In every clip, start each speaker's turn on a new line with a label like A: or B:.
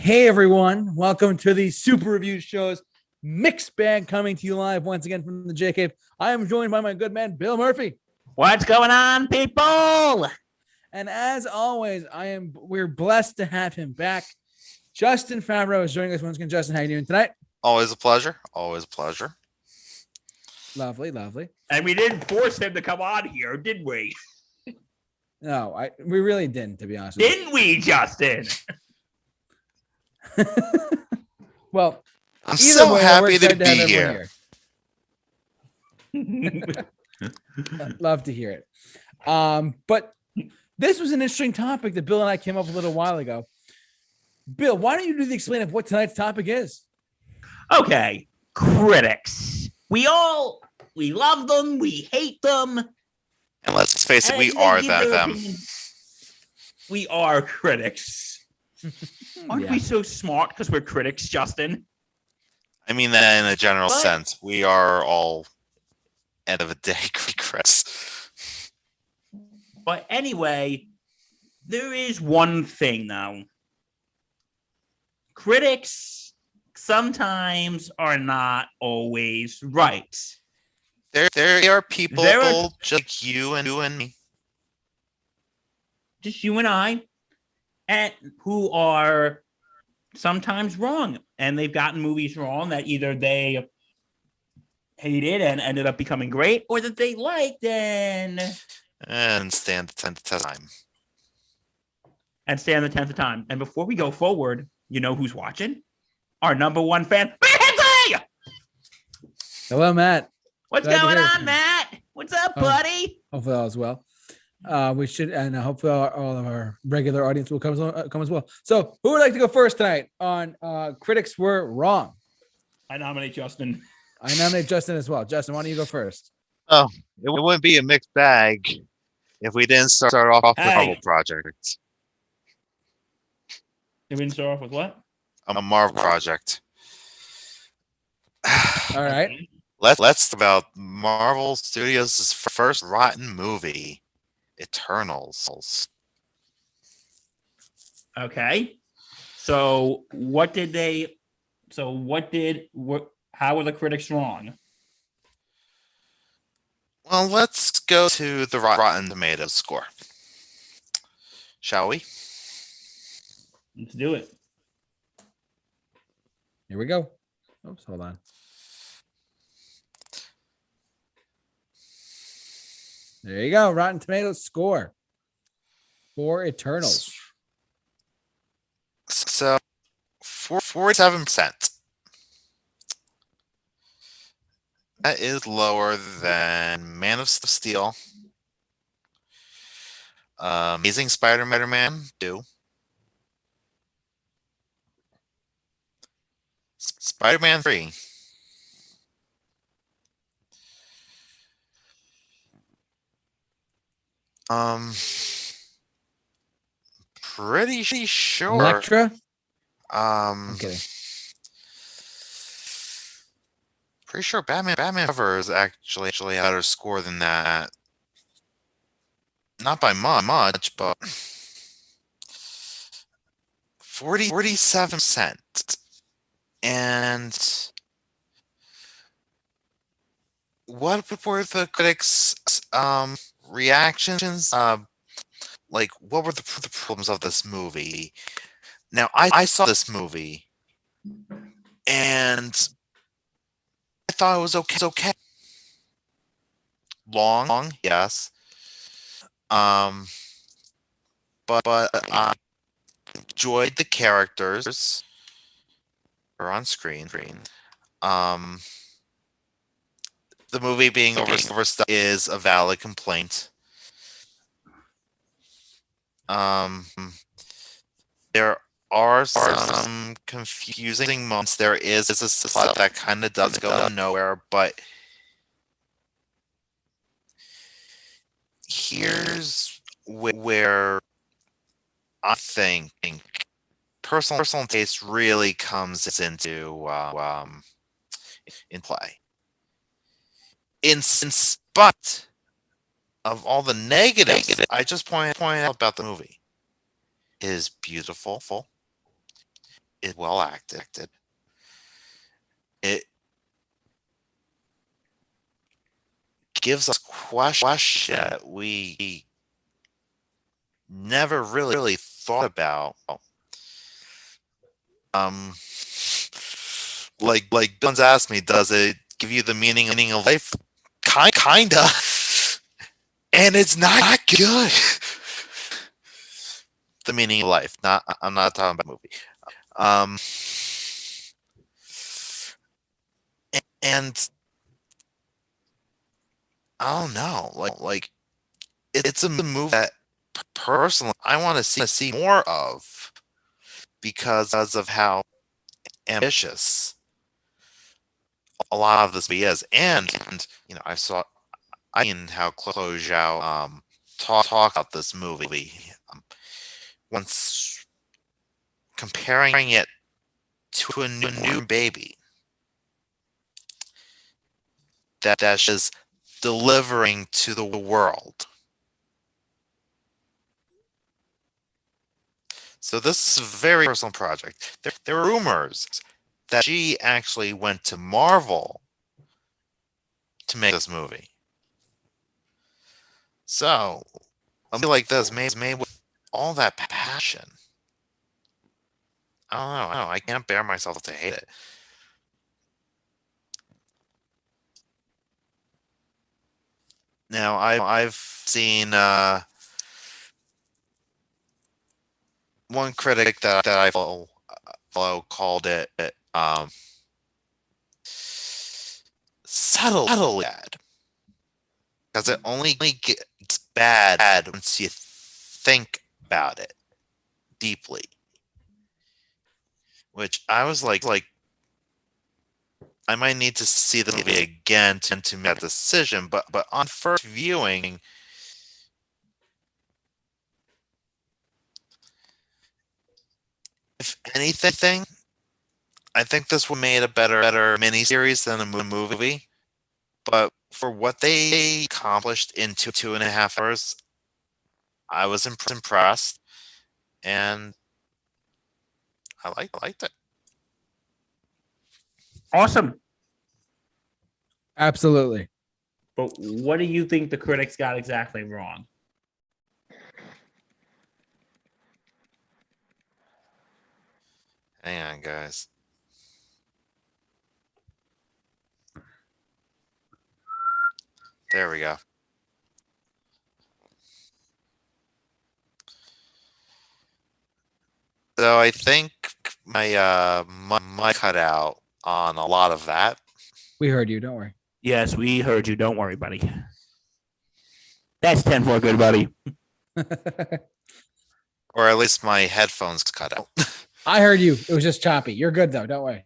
A: Hey everyone, welcome to the Super Review Show's mixed bag, coming to you live once again from the J Cave. I am joined by my good man Bill Murphy.
B: What's going on, people?
A: And as always, we're blessed to have him back. Justin Favreau is joining us once again. Justin, how you doing tonight?
C: Always a pleasure. Always a pleasure.
A: Lovely, lovely.
B: And we didn't force him to come on here, did we?
A: No, we really didn't, to be honest.
B: Didn't we, Justin?
A: Well,
C: I'm so happy to be
A: here. Love to hear it. But this was an interesting topic that Bill and I came up with a little while ago. Bill, why don't you do the explain of what tonight's topic is?
B: Okay, critics. We love them, we hate them.
C: And let's face it, we are them.
B: We are critics. Aren't we so smart because we're critics, Justin?
C: I mean that in a general sense. We are all, end of the day, critics.
B: But anyway, there is one thing, though. Critics sometimes are not always right.
C: There are people just like you and me.
B: Just you and I. And who are sometimes wrong, and they've gotten movies wrong that either they hated and ended up becoming great, or that they liked and
C: stand the test of time.
B: And stand the test of time. And before we go forward, you know who's watching? Our number one fan, Matt Hensley!
A: Hello, Matt.
B: What's going on, Matt? What's up, buddy?
A: Hopefully all is well. We should, and hopefully all of our regular audience will come as well. So, who would like to go first tonight on Critics Were Wrong?
B: I nominate Justin.
A: I nominate Justin as well. Justin, why don't you go first?
C: Oh, it wouldn't be a mixed bag if we didn't start off with Marvel project.
B: You didn't start off with what?
C: A Marvel project.
A: All right.
C: Let's talk about Marvel Studios' first rotten movie. Eternals.
B: Okay. So how were the critics wrong?
C: Well, let's go to the Rotten Tomatoes score. Shall we?
B: Let's do it.
A: Here we go. Oops, hold on. There you go. Rotten Tomatoes score for Eternals.
C: So, 47%. That is lower than Man of Steel, Amazing Spider-Man 2, Spider-Man 3, pretty sure.
A: Elektra?
C: I'm
A: kidding.
C: Pretty sure Batman cover is actually a better score than that. Not by much, but 47%. And what were the critics' reactions? Like, what were the problems of this movie? Now, I saw this movie, and I thought it was okay. Long, yes. But I enjoyed the characters are on screen. The movie being overstuffed is a valid complaint. There are some confusing moments. There is a plot that kind of does go nowhere, but here's where I think personal taste really comes into in play. In spite of all the negatives I just pointed out about the movie, it is beautiful. is well acted. It gives us questions that we never really thought about. Like Dylan's asked me, does it give you the meaning of life? Kinda. And it's not good. The meaning of life. I'm not talking about the movie. And I don't know. Like it's a movie that personally I want to see more of because of how ambitious a lot of this movie is. And I seen how Chloe Zhao talk about this movie once comparing it to a new baby that she's delivering to the world. So this is a very personal project. There were rumors that she actually went to Marvel to make this movie. So a movie like this made with all that passion. I don't know. I can't bear myself to hate it. Now I've seen one critic that I follow called it subtly bad because it only gets bad once you think about it deeply. Which I was like I might need to see the movie again to make a decision, but on first viewing, if anything, I think this would made a better miniseries than a movie. But for what they accomplished in 2.5 hours, I was impressed, and I liked it.
B: Awesome.
A: Absolutely.
B: But what do you think the critics got exactly wrong?
C: Hang on, guys. There we go. So I think my mic cut out on a lot of that.
A: We heard you. Don't worry.
B: Yes, we heard you. Don't worry, buddy. That's 10 for good, buddy.
C: Or at least my headphones cut out.
A: I heard you. It was just choppy. You're good though. Don't worry.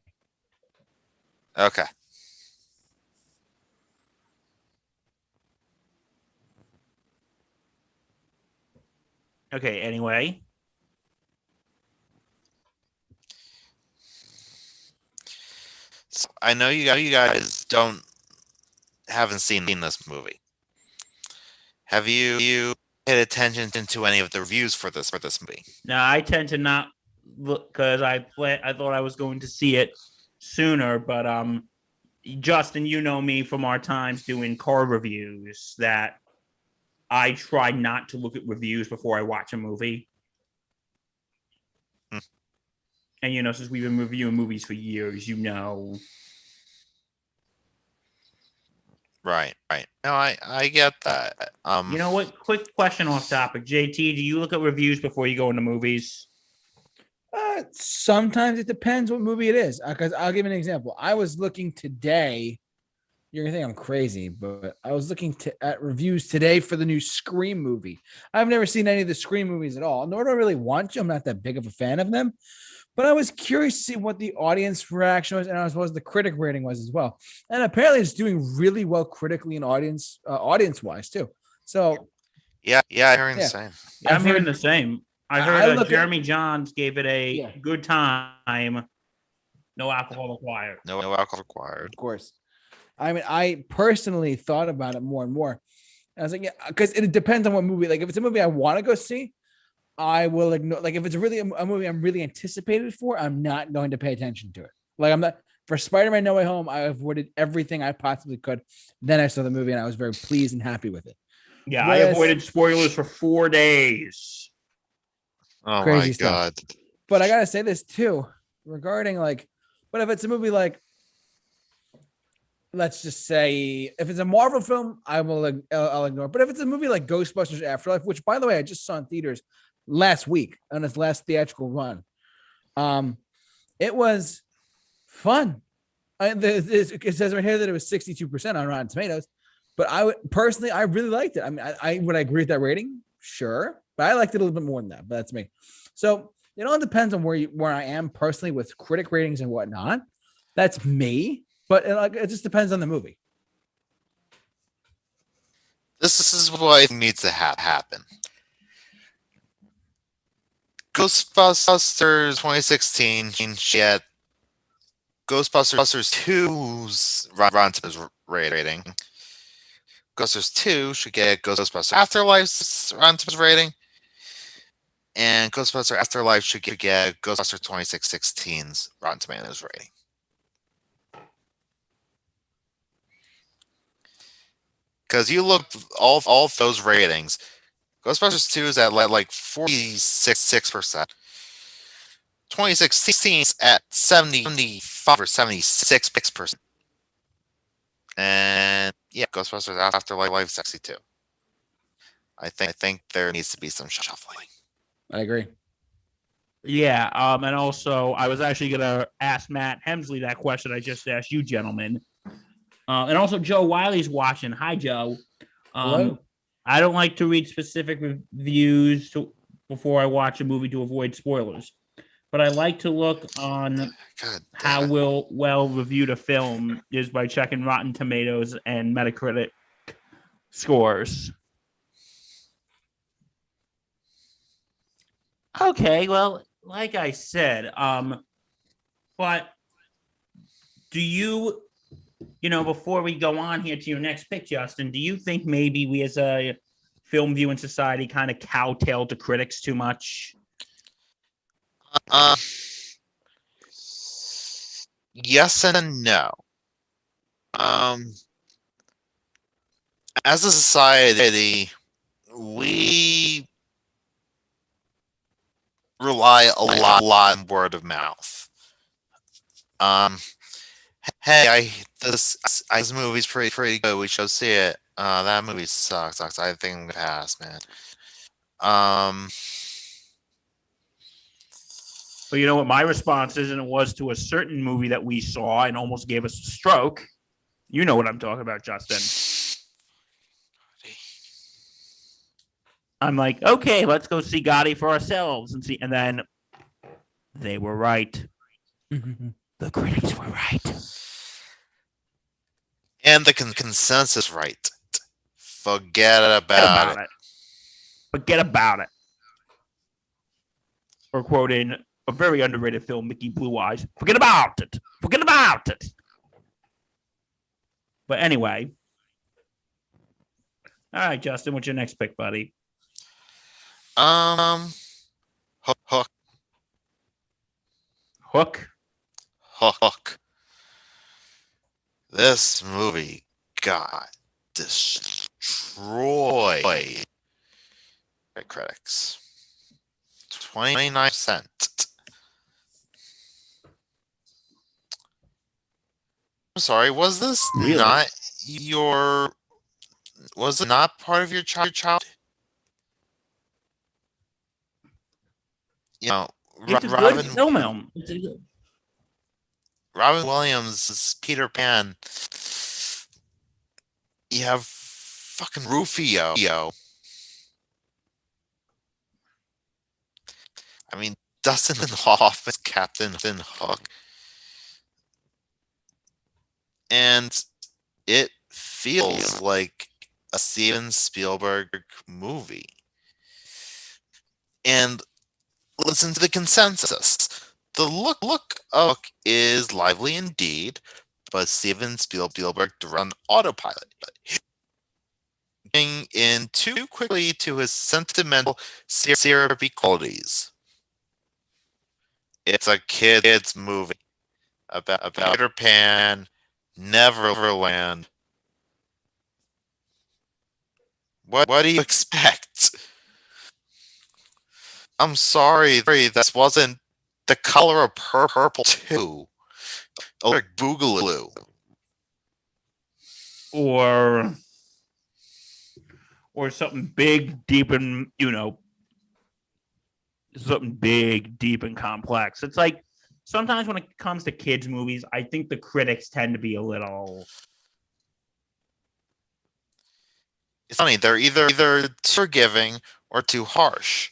C: Okay.
B: Okay, anyway.
C: So I know you guys haven't seen this movie. Have you paid attention to any of the reviews for this movie?
B: No, I tend to not look because I thought I was going to see it sooner, but Justin, you know me from our times doing car reviews that I try not to look at reviews before I watch a movie. And since we've been reviewing movies for years,
C: Right. No, I get that.
B: You know what? Quick question off topic. JT, do you look at reviews before you go into movies?
A: Sometimes it depends what movie it is. Because I'll give you an example. I was looking today. You're gonna think I'm crazy, but I was looking at reviews today for the new Scream movie. I've never seen any of the Scream movies at all, nor do I really want to. I'm not that big of a fan of them. But I was curious to see what the audience reaction was, and as well as the critic rating was as well. And apparently, it's doing really well critically and audience wise too. So,
C: yeah, I'm hearing the same.
B: Yeah, I'm hearing the same. I heard Jeremy Johns gave it a good time. No alcohol required.
C: No alcohol required.
A: Of course. I mean, I personally thought about it more and more. I was like, yeah, because it depends on what movie. Like, if it's a movie I want to go see, I will ignore. Like if it's really a movie I'm really anticipated for, I'm not going to pay attention to it. Like I'm not for Spider-Man No Way Home. I avoided everything I possibly could. Then I saw the movie and I was very pleased and happy with it.
B: Yeah, I
A: Whereas
B: avoided spoilers for 4 days.
C: Oh
A: crazy
C: my
A: stuff.
C: god.
A: But I gotta say this too regarding like, but if it's a movie like, let's just say, if it's a Marvel film, I'll ignore. But if it's a movie like Ghostbusters Afterlife, which by the way I just saw in theaters last week on its last theatrical run, it was fun. It says right here that it was 62% on Rotten Tomatoes, but personally I really liked it. I mean, I would I agree with that rating? Sure, but I liked it a little bit more than that. But that's me. So it all depends on where I am personally with critic ratings and whatnot. That's me, but it just depends on the movie.
C: This is what needs to happen. Ghostbusters 2016 should get Ghostbusters 2's Rotten Tomatoes rating. Ghostbusters 2 should get Ghostbusters Afterlife's Rotten Tomatoes rating. And Ghostbusters Afterlife should get Ghostbusters 2016's Rotten Tomatoes rating. Because you look all of those ratings, Ghostbusters 2 is at like 46%. 2016 is at 75 or 76%. And yeah, Ghostbusters Afterlife 62. I think there needs to be some shuffling.
A: I agree.
B: Yeah, and also I was actually gonna ask Matt Hemsley that question I just asked you, gentlemen. And also Joe Wiley's watching. Hi, Joe.
A: Hello?
B: I don't like to read specific reviews before I watch a movie to avoid spoilers, but I like to look on how well reviewed a film is by checking Rotten Tomatoes and Metacritic scores. Okay, well, like I said, but do you, before we go on here to your next pick, Justin, do you think maybe we as a film viewing society kind of kowtow to critics too much?
C: Yes and no. As a society, we rely a lot on word of mouth. Hey, this movie's pretty good. We should see it. That movie sucks. I think it has, man.
B: But you know what my response is, and it was to a certain movie that we saw and almost gave us a stroke. You know what I'm talking about, Justin. I'm like, okay, let's go see Gotti for ourselves and then they were right. The critics were right.
C: And the consensus right. Forget about it.
B: Forget about it. Or quoting a very underrated film, Mickey Blue Eyes. Forget about it. Forget about it. But anyway. All right, Justin, what's your next pick, buddy?
C: Hook. This movie got destroyed by critics. 29%. I'm sorry, was this
B: really?
C: was it not part of your child?
B: It's a good film.
C: Robin Williams' Peter Pan. You have fucking Rufio. I mean, Dustin Hoffman's Captain Hook. And it feels like a Steven Spielberg movie. And listen to the consensus. The look of is lively indeed, but Steven Spielberg to run autopilot. in too quickly to his sentimental syrupy qualities. It's a kid's movie about Peter Pan, Neverland. What do you expect? I'm sorry, this wasn't The Color of Purple 2. Electric Boogaloo.
B: Or something big, deep, and something big, deep, and complex. It's like sometimes when it comes to kids' movies, I think the critics tend to be a little.
C: It's funny, they're either too forgiving or too harsh.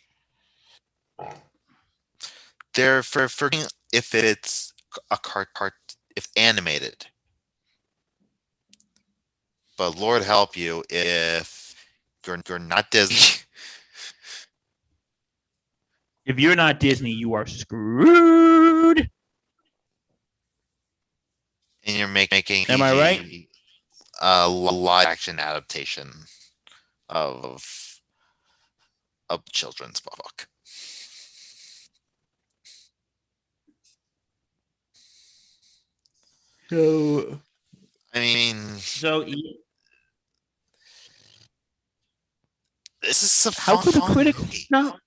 C: They're forgiving if it's if animated. But Lord help you if you're not Disney.
B: If you're not Disney, you are screwed.
C: And you're making
B: Am I right?
C: a live action adaptation of a children's book.
B: So
C: I mean, this is a
B: how could the
C: fun
B: critics
C: movie.
B: not?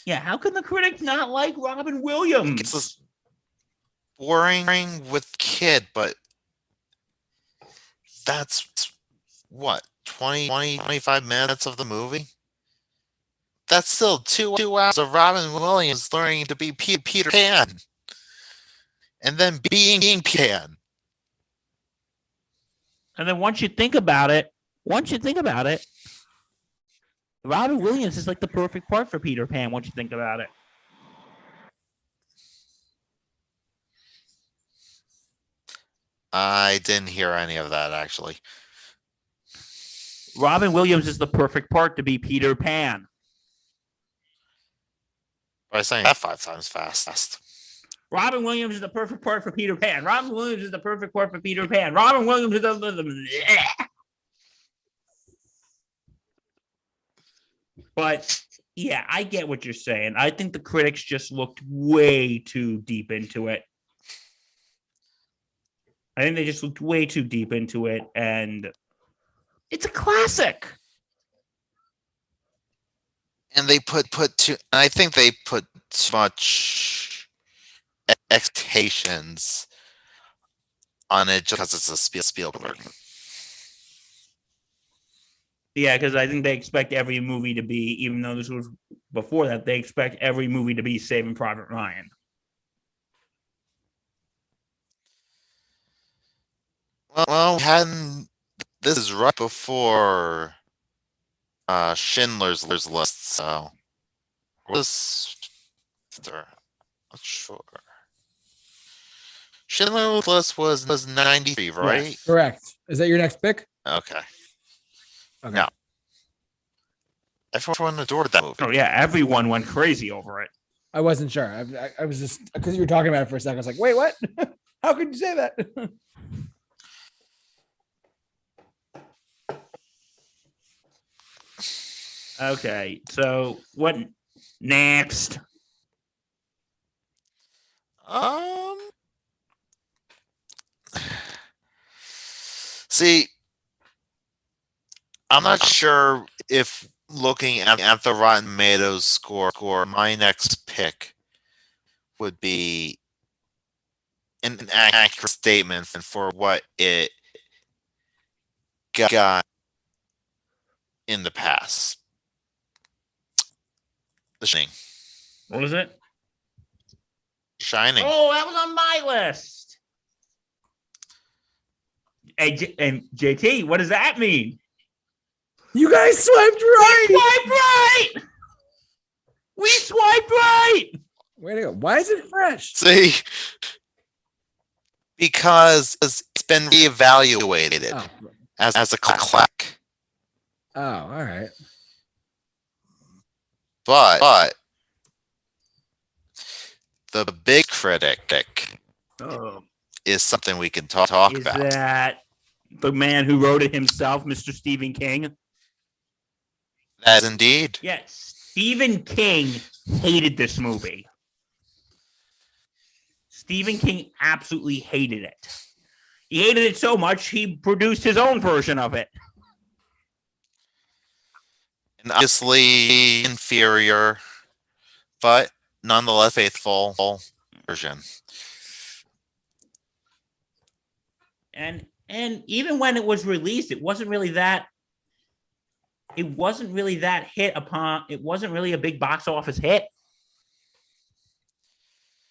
B: Yeah, how can the critics not like Robin Williams?
C: It's boring with kid, but that's what 25 minutes of the movie. That's still 2 hours of Robin Williams learning to be Peter Pan, and then being Pan.
B: And then once you think about it, Robin Williams is like the perfect part for Peter Pan. Once you think about it.
C: I didn't hear any of that actually.
B: Robin Williams is the perfect part to be Peter Pan.
C: By saying that 5 times fast.
B: Robin Williams is the perfect part for Peter Pan. Robin Williams is the perfect part for Peter Pan. Robin Williams is the. But yeah, I get what you're saying. I think the critics just looked way too deep into it. I think they just looked way too deep into it, and it's a classic.
C: And they I think they put too much expectations on it just because it's a Spielberg.
B: Yeah, because I think they expect every movie to be, even though this was before that, they expect every movie to be Saving Private Ryan.
C: Well, this is right before Schindler's List, so this after, not sure. Schindler's List was 93, right?
A: Yes, correct. Is that your next pick?
C: Okay.
A: Okay.
C: No. Everyone adored that movie.
B: Oh yeah, everyone went crazy over it.
A: I wasn't sure. I was just because you were talking about it for a second. I was like, wait, what? How could you say that?
B: Okay, so what next?
C: See, I'm not sure if looking at the Rotten Tomatoes score, my next pick would be an accurate statement for what it got in the past. The Shining.
B: What was it?
C: Shining.
B: Oh, that was on my list. Hey, and JT, what does that mean?
A: You guys swiped right.
B: We swiped right.
A: Way to go. Why is it fresh?
C: See, because it's been reevaluated as a clack.
A: Oh, all right.
C: But the big critic is something we can talk
B: Is
C: about.
B: that the man who wrote it himself, Mr. Stephen King?
C: That is indeed.
B: Yes, Stephen King hated this movie. Stephen King absolutely hated it. He hated it so much, he produced his own version of it.
C: And obviously inferior, but nonetheless faithful version.
B: And even when it was released, it wasn't really that hit upon. It wasn't really a big box office hit.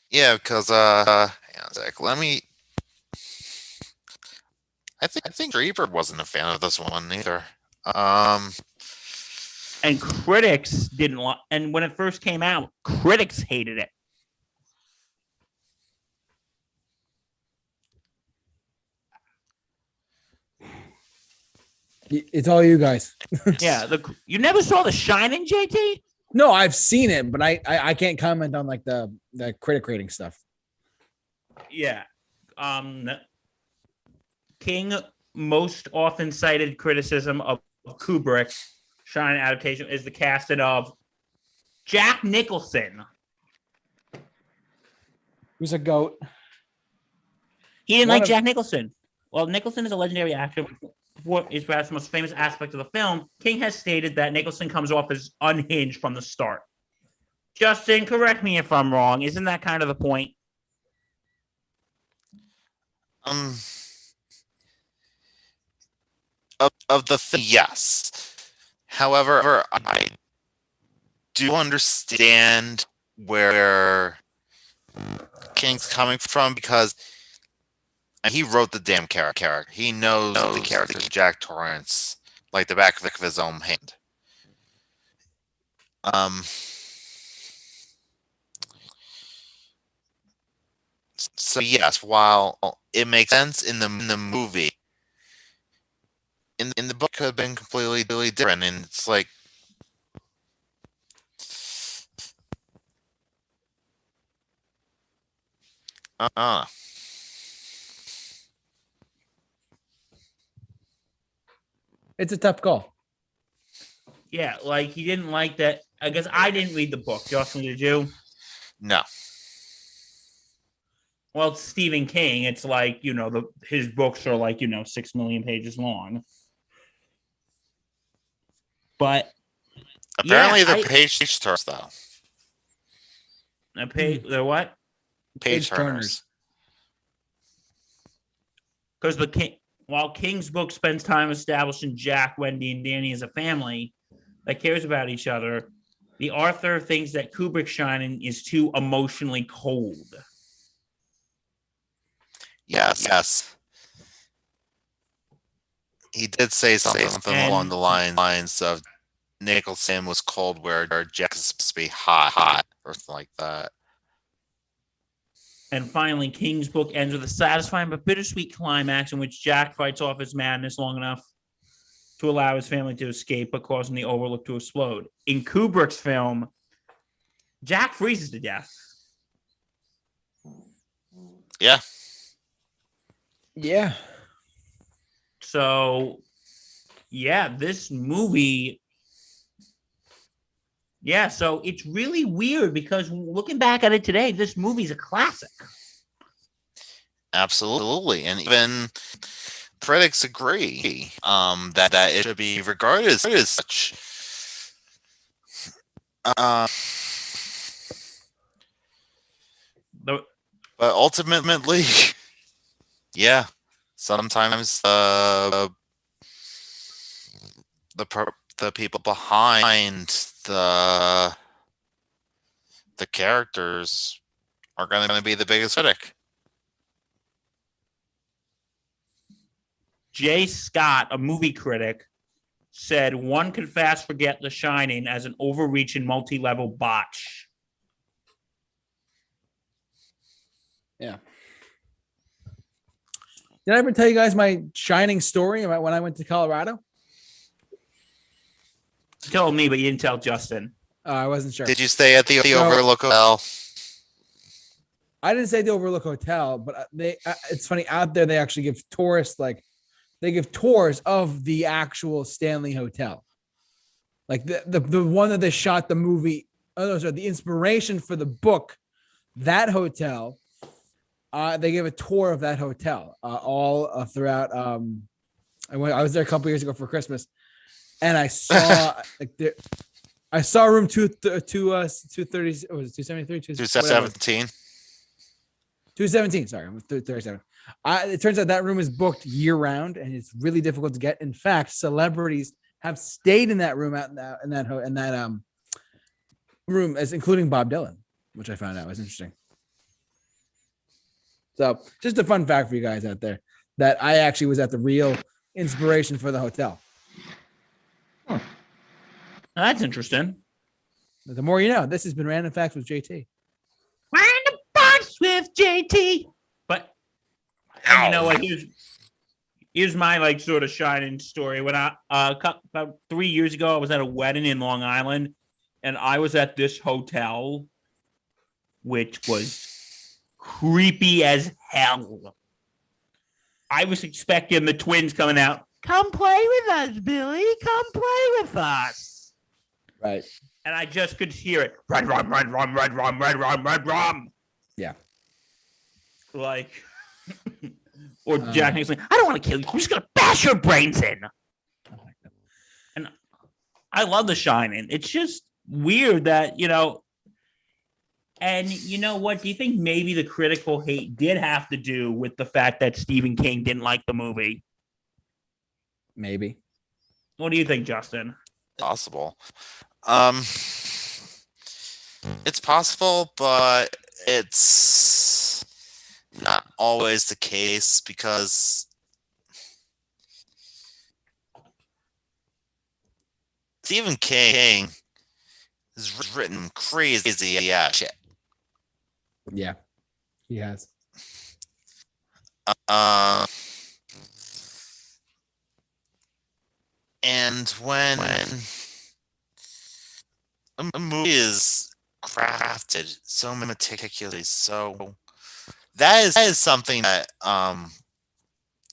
C: Yeah, because hang on a sec. Let me. I think Reaper wasn't a fan of this one either.
B: And critics didn't like. And when it first came out, critics hated it.
A: It's all you guys.
B: Yeah, you never saw The Shining, JT?
A: No, I've seen it, but I can't comment on like the critic rating stuff.
B: Yeah. King most often cited criticism of Kubrick's Shining adaptation is the casting of Jack Nicholson.
A: Who's a goat?
B: He didn't like Jack Nicholson. Well, Nicholson is a legendary actor. What is perhaps the most famous aspect of the film, King has stated that Nicholson comes off as unhinged from the start. Justin, correct me if I'm wrong. Isn't that kind of the point?
C: Of the yes. However, I do understand where King's coming from because he wrote the damn character. He knows the character Jack Torrance like the back of his own hand. So yes, while it makes sense in the movie, in the book could have been completely different, and it's like
A: It's a tough call.
B: Yeah, like he didn't like that. I guess I didn't read the book. Justin, did you?
C: No.
B: Well, it's Stephen King. It's like, his books are like, 6 million pages long. But
C: apparently they're page turners, though.
B: They're what?
C: Page turners.
B: Because while King's book spends time establishing Jack, Wendy, and Danny as a family that cares about each other, the author thinks that Kubrick's Shining is too emotionally cold.
C: Yes. He did say something along the lines of Nicholson was cold where Jack is supposed to be hot, or something like that.
B: And finally, King's book ends with a satisfying but bittersweet climax in which Jack fights off his madness long enough to allow his family to escape, but causing the Overlook to explode. In Kubrick's film, Jack freezes to death.
C: Yeah.
A: Yeah.
B: So, this movie. Yeah, so it's really weird because looking back at it today, this movie's a classic.
C: Absolutely. And even critics agree that it should be regarded as such. But ultimately, yeah, sometimes the people behind the characters are going to be the biggest critic.
B: Jay Scott, a movie critic, said one could fast forget The Shining as an overreach and multi-level botch.
A: Yeah. Did I ever tell you guys my Shining story about when I went to Colorado?
B: You told me, but you didn't tell Justin.
A: I wasn't sure.
C: Did you stay at the Overlook Hotel?
A: I didn't say the Overlook Hotel, but it's funny, out there they actually give tourists, they give tours of the actual Stanley Hotel. like the one that they shot the movie. Oh no, sorry, the inspiration for the book. That hotel. They gave a tour of that hotel all throughout. I was there a couple years ago for Christmas, and I saw I saw room 230. Was it 273?
C: 217.
A: 217. Sorry, I'm 37. It turns out that room is booked year round, and it's really difficult to get. In fact, celebrities have stayed in that room in that room, as including Bob Dylan, which I found out was interesting. So, just a fun fact for you guys out there that I actually was at the real inspiration for the hotel.
B: That's interesting.
A: The more you know. This has been Random Facts with JT.
B: Random Facts with JT. But you know what? Here's my like sort of shining story. When about 3 years ago, I was at a wedding in Long Island, and I was at this hotel, which was creepy as hell. I was expecting the twins coming out. Come play with us, Billy. Come play with us.
A: Right.
B: And I just could hear it. Red rum, red rum, red rum, red rum, red rum.
A: Yeah.
B: Like, or Jack Nicholson, I don't want to kill you. I'm just going to bash your brains in. And I love The Shining. It's just weird that, and you know what? Do you think maybe the critical hate did have to do with the fact that Stephen King didn't like the movie?
A: Maybe.
B: What do you think, Justin?
C: Possible. It's possible, but it's not always the case because Stephen King has written crazy ass shit.
A: Yeah, he has.
C: And when a movie is crafted so meticulously, so that is something that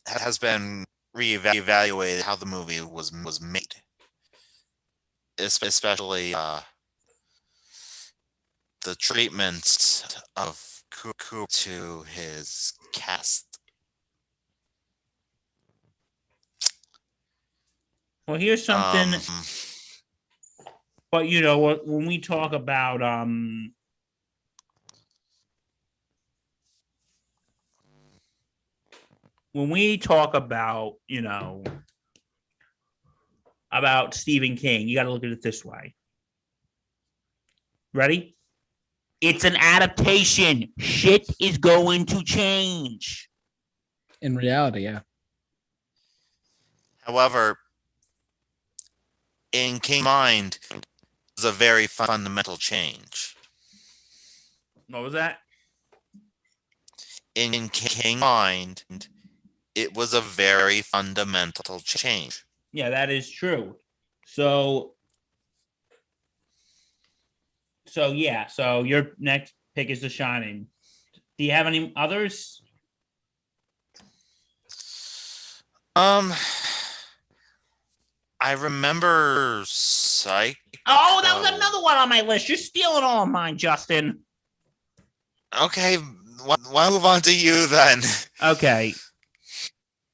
C: has been reevaluated how the movie was made, especially the treatment of Cooper to his cast.
B: Well, here's something. But you know what? When we talk about about Stephen King, you got to look at it this way. Ready? It's an adaptation. Shit is going to change.
A: In reality, yeah.
C: However, in King's mind, it was a very fundamental change.
B: What was that?
C: In King's mind, it was a very fundamental change.
B: Yeah, that is true. So yeah. So your next pick is The Shining. Do you have any others?
C: I remember Psycho.
B: Oh, that was another one on my list. You're stealing all of mine, Justin.
C: Okay, why move on to you then?
B: Okay.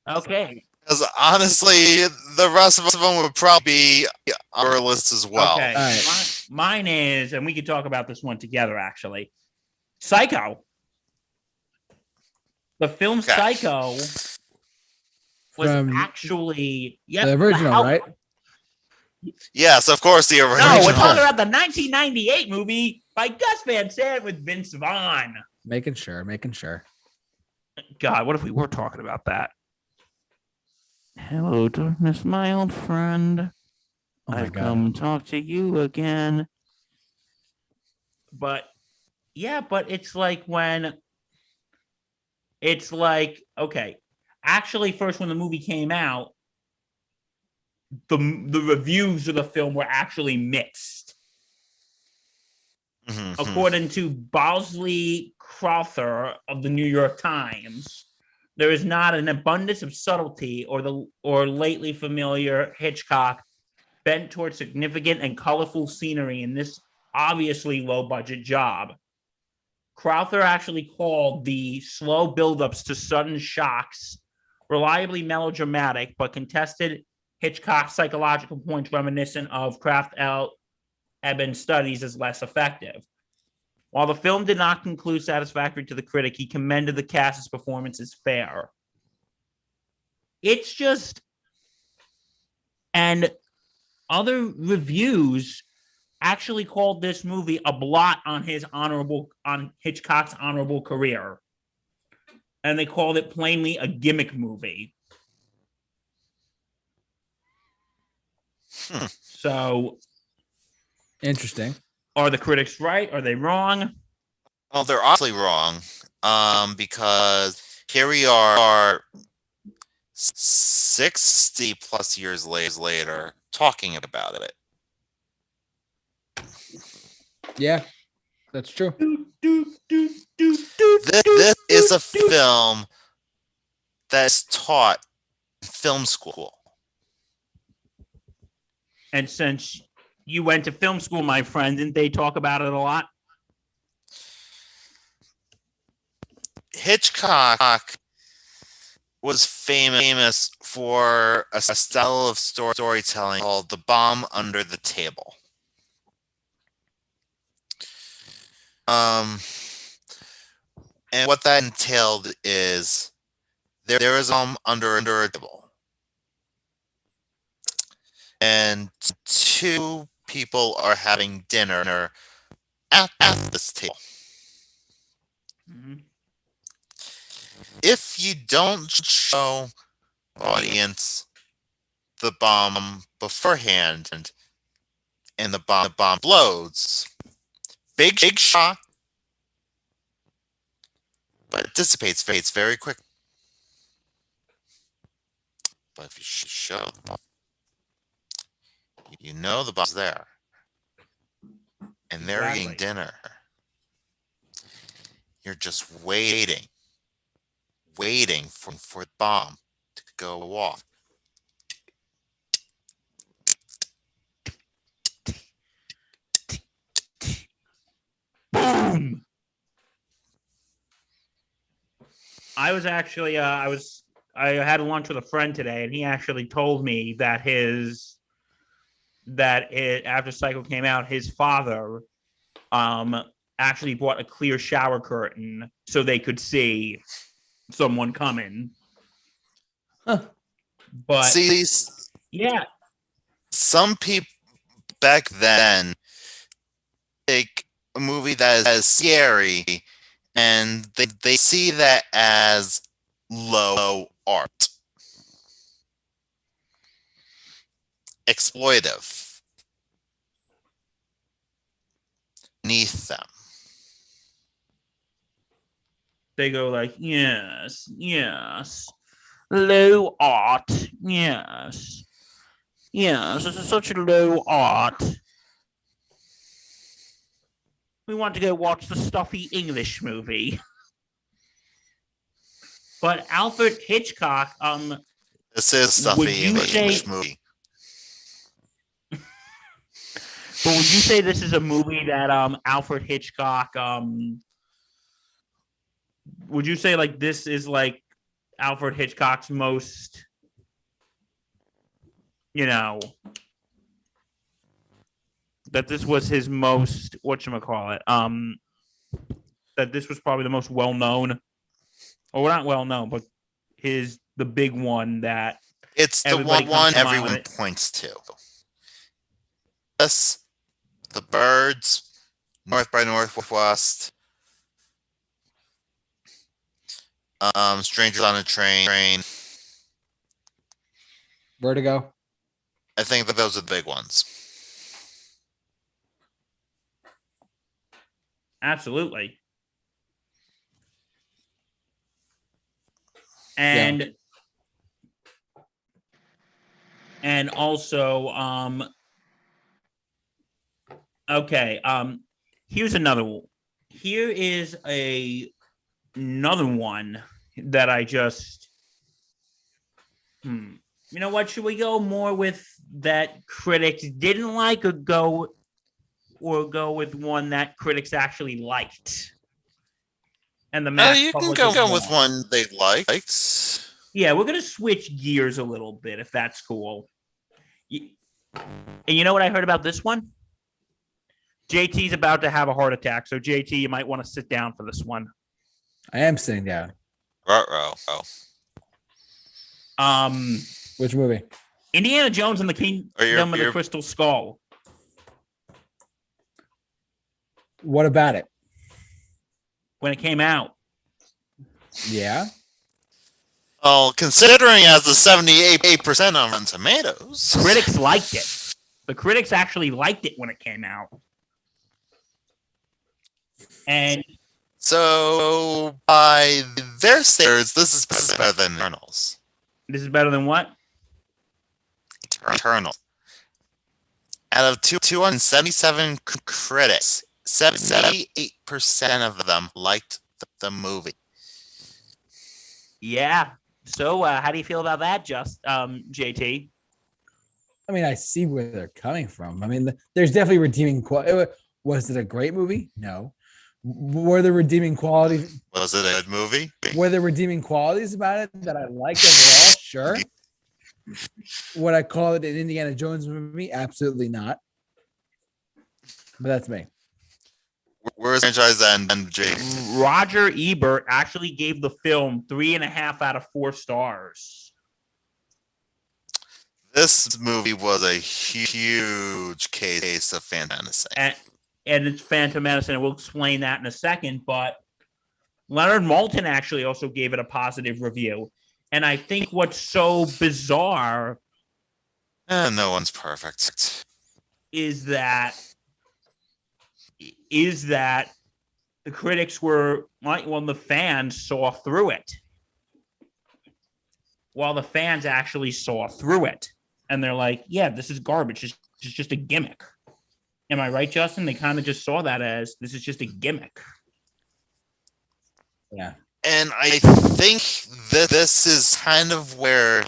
C: Because honestly, the rest of them would probably be on our list as well.
B: Okay.
A: Right.
B: Mine is, and we could talk about this one together, actually. Psycho. The film Psycho was actually
A: the original, right?
C: Yes, of course, the original.
B: No, we're talking about the 1998 movie by Gus Van Sant with Vince Vaughn.
A: Making sure.
B: God, what if we were talking about that? Hello, darkness, my old friend. I've come to talk to you again. But it's like okay. Actually, first when the movie came out, the reviews of the film were actually mixed.
C: Mm-hmm.
B: According to Bosley Crowther of the New York Times, there is not an abundance of subtlety or lately familiar Hitchcock bent towards significant and colorful scenery in this obviously low-budget job. Crowther actually called the slow buildups to sudden shocks reliably melodramatic, but contested Hitchcock's psychological points reminiscent of Kraft L. Eben studies as less effective. While the film did not conclude satisfactory to the critic, he commended the cast's performance as fair. It's just, and other reviews actually called this movie a blot on Hitchcock's honorable career. And they called it plainly a gimmick movie. So,
A: interesting.
B: Are the critics right? Are they wrong?
C: Well, they're obviously wrong. Because here we are 60 plus years later talking about it.
A: Yeah, that's true.
C: This is a film that's taught in film school.
B: And since you went to film school, my friend, didn't they talk about it a lot?
C: Hitchcock was famous for a style of storytelling called the bomb under the table. And what that entailed is there is a bomb under a table, and two people are having dinner at this table.
B: Mm-hmm.
C: If you don't show the audience the bomb beforehand and the bomb blows, big shot, but it dissipates very quick. But if you show the bomb, you know the bomb's there, and they're eating dinner. You're just waiting for the bomb to go off.
B: Boom! I was actually, I had lunch with a friend today, and he actually told me that after Psycho came out, his father, actually bought a clear shower curtain so they could see someone coming.
A: Huh.
B: But
C: see,
B: yeah,
C: some people back then take a movie that is scary and they see that as low art, exploitive, beneath them.
B: they go like, yes, low art, yes, this is such a low art. We want to go watch the stuffy English movie. But Alfred Hitchcock,
C: This is stuffy English movie.
B: But would you say this is a movie that Alfred Hitchcock, would you say like this is like Alfred Hitchcock's most, that this was his most, whatchamacallit, that this was probably the most well-known, or not well-known, but the big one that
C: it's the one everyone points to. Yes, The Birds, North by Northwest, Strangers on a Train.
A: Vertigo.
C: I think that those are the big ones.
B: Absolutely. And also, okay, here's another one. Here is another one that I just, you know what, should we go more with that critics didn't like, or go with one that critics actually liked? And the mass
C: You can
B: public
C: go
B: as
C: with
B: well.
C: one they liked.
B: Yeah, we're gonna switch gears a little bit if that's cool. And you know what I heard about this one? JT's about to have a heart attack, so JT, you might want to sit down for this one.
A: I am sitting down. Which movie?
B: Indiana Jones and the Kingdom of the Crystal Skull.
A: What about it?
B: When it came out.
A: Yeah.
C: Well, considering it has a 78% on Rotten Tomatoes,
B: critics liked it. The critics actually liked it when it came out. And
C: so by their standards, this is better than Eternals.
B: This is better than what?
C: Eternals. Out of 277 critics, 78% of them liked the movie.
B: Yeah. So, how do you feel about that, JT?
A: I mean, I see where they're coming from. I mean, there's definitely redeeming quality. Was it a great movie? No. Were there redeeming qualities?
C: Was it a good movie?
A: Were there redeeming qualities about it that I liked overall? Sure. Would I call it an Indiana Jones movie? Absolutely not. But that's me.
C: Where's the franchise and Jake?
B: Roger Ebert actually gave the film 3.5 out of 4 stars.
C: This movie was a huge case of Phantom Menace.
B: And it's Phantom Menace, and we'll explain that in a second. But Leonard Maltin actually also gave it a positive review. And I think what's so bizarre...
C: no one's perfect.
B: Is that the critics were, well, the fans saw through it. While the fans actually saw through it. And they're like, yeah, this is garbage. It's just a gimmick. Am I right, Justin? They kind of just saw that as, this is just a gimmick.
A: Yeah.
C: And I think that this is kind of where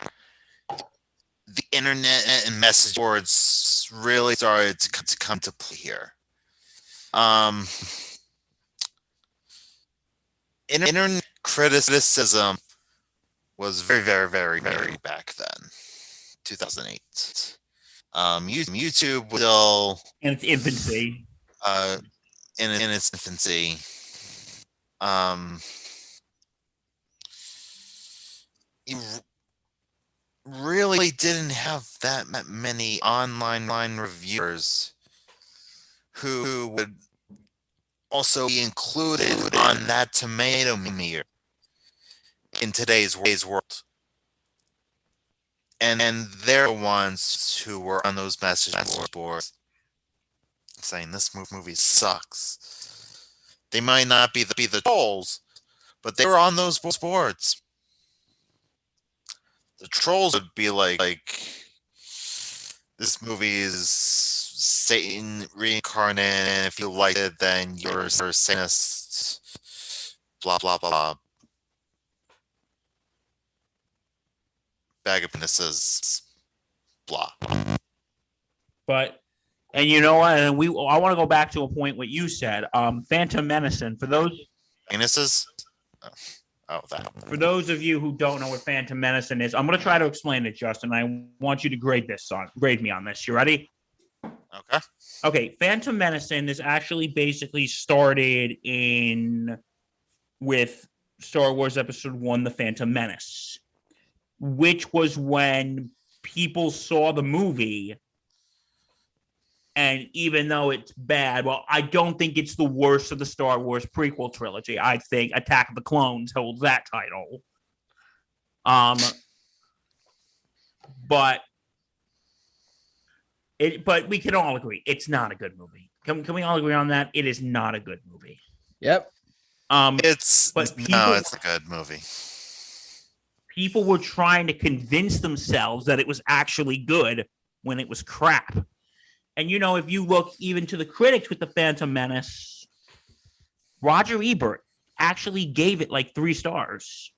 C: the internet and message boards really started to come to play here. Internet criticism was very, very, very, very back then, 2008. YouTube was still
B: in its infancy.
C: In its infancy. You really didn't have that many online reviewers who would also be included on that tomato meter in today's world. And they're the ones who were on those message boards saying this movie sucks. They might not be the trolls, but they were on those boards. The trolls would be like this movie is Satan reincarnated, and if you like it, then you're a Satanist. Blah blah blah. Bag of penises. Blah.
B: But, and you know what? And I want to go back to a point what you said. Phantom Menace. For those
C: penises. That.
B: For those of you who don't know what Phantom Menace is, I'm going to try to explain it, Justin. I want you to grade me on this. You ready?
C: Okay.
B: Okay. Phantom Menace is actually basically started with Star Wars Episode 1, The Phantom Menace, which was when people saw the movie. And even though it's bad, well, I don't think it's the worst of the Star Wars prequel trilogy. I think Attack of the Clones holds that title. But we can all agree it's not a good movie. Can we all agree on that? It is not a good movie.
A: Yep.
C: It's a good movie.
B: People were trying to convince themselves that it was actually good when it was crap. And, you know, if you look even to the critics with the Phantom Menace, Roger Ebert actually gave it like 3 stars.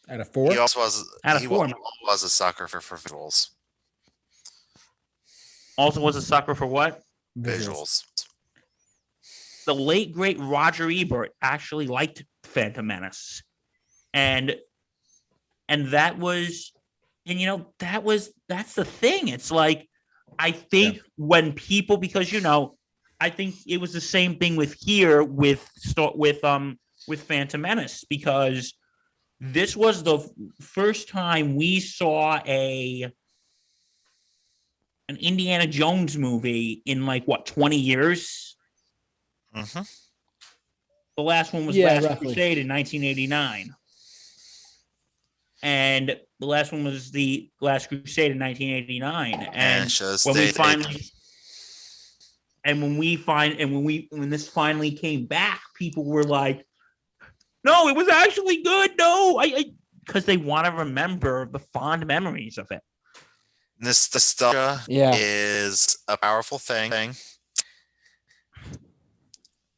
A: Out of 4?
C: He also was,
B: out of 4.
C: Was a sucker for visuals.
B: Also was a sucker for what?
C: Visuals.
B: The late great Roger Ebert actually liked Phantom Menace, and that was, and that's the thing. It's like, I think when people, because I think it was the same thing with Phantom Menace, because this was the first time we saw an Indiana Jones movie in 20 years.
C: Mm-hmm.
B: The last one was Last
A: roughly.
B: Crusade in 1989. And the last one was the Last Crusade in 1989. And when this finally came back, people were like, no, it was actually good. No, because they want to remember the fond memories of it.
C: Nostalgia is a powerful thing.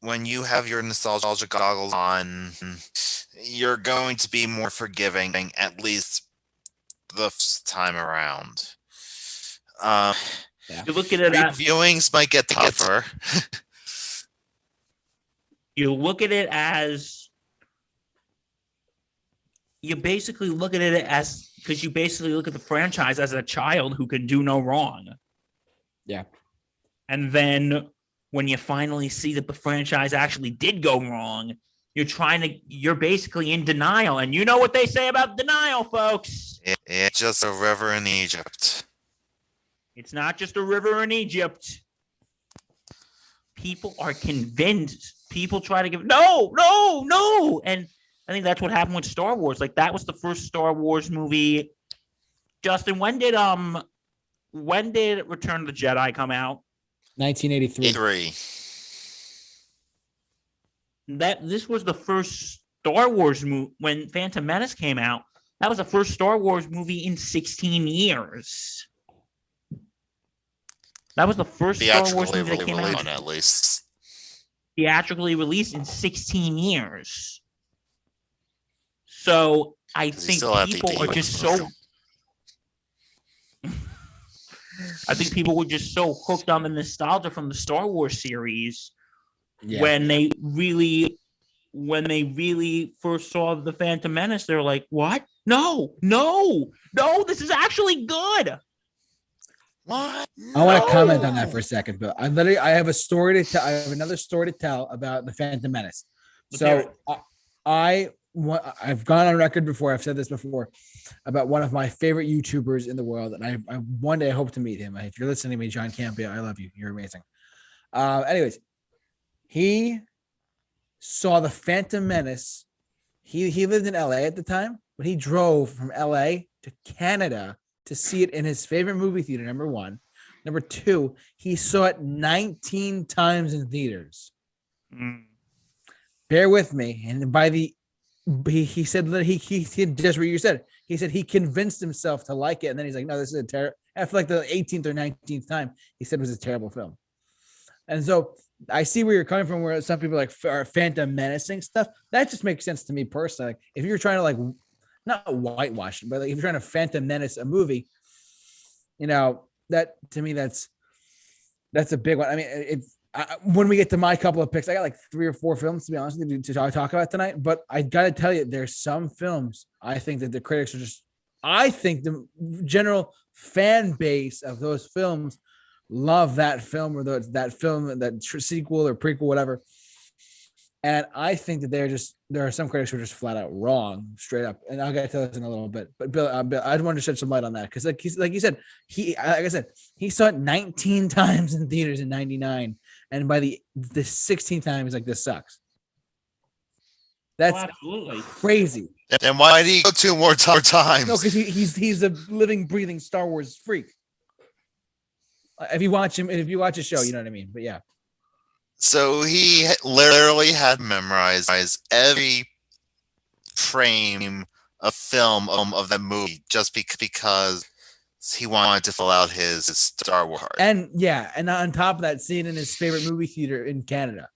C: When you have your nostalgia goggles on, you're going to be more forgiving, at least the first time around.
B: You look at it as
C: viewings might get tougher.
B: You look at it as because you basically look at the franchise as a child who can do no wrong.
A: Yeah.
B: And then when you finally see that the franchise actually did go wrong, you're basically in denial. And you know what they say about denial, folks.
C: It's just a river in Egypt.
B: It's not just a river in Egypt. People are convinced. People try to give no. And I think that's what happened with Star Wars. Like, that was the first Star Wars movie. Justin, when did Return of the Jedi come out?
A: 1983.
B: This was the first Star Wars movie. When Phantom Menace came out, that was the first Star Wars movie in 16 years. That was the first Star Wars movie that came out.
C: At least
B: theatrically released in 16 years. So I think people are just so. I think people were just so hooked on the nostalgia from the Star Wars series when they really first saw the Phantom Menace. They're like, "What? No! This is actually good."
C: What?
A: I want to comment on that for a second, but I have a story to tell. I have another story to tell about the Phantom Menace. So I've gone on record before. I've said this before about one of my favorite YouTubers in the world, and I one day I hope to meet him. If you're listening to me, John Campia, I love you. You're amazing. Anyways, he saw the Phantom Menace. He lived in LA at the time, but he drove from LA to Canada to see it in his favorite movie theater, number one. Number two, he saw it 19 times in theaters. Bear with me. And he said that he just what you said. He said he convinced himself to like it. And then he's like, no, this is a terrible. After like the 18th or 19th time, he said it was a terrible film. And so I see where you're coming from, where some people are Phantom Menacing stuff. That just makes sense to me personally. Like, if you're trying to not whitewash, but if you're trying to Phantom Menace a movie, that to me, that's a big one. I mean, when we get to my couple of picks, I got like 3 or 4 films to be honest with you to talk about tonight. But I got to tell you, there's some films I think that the critics are I think the general fan base of those films love that film, or that film, that sequel or prequel, whatever. And I think that there are some critics who are just flat out wrong, straight up. And I'll get to this in a little bit. But Bill, I just wanted to shed some light on that because, like you said, he saw it 19 times in theaters in '99, and by the 16th time, he's like, "This sucks." That's
B: absolutely
C: crazy. And why did he go 2 more times?
A: No, because he's a living, breathing Star Wars freak. If you watch him, if you watch his show, you know what I mean. But yeah.
C: So he literally had memorized every frame of film of that movie just because he wanted to fill out his Star Wars.
A: And on top of that, seeing in his favorite movie theater in Canada,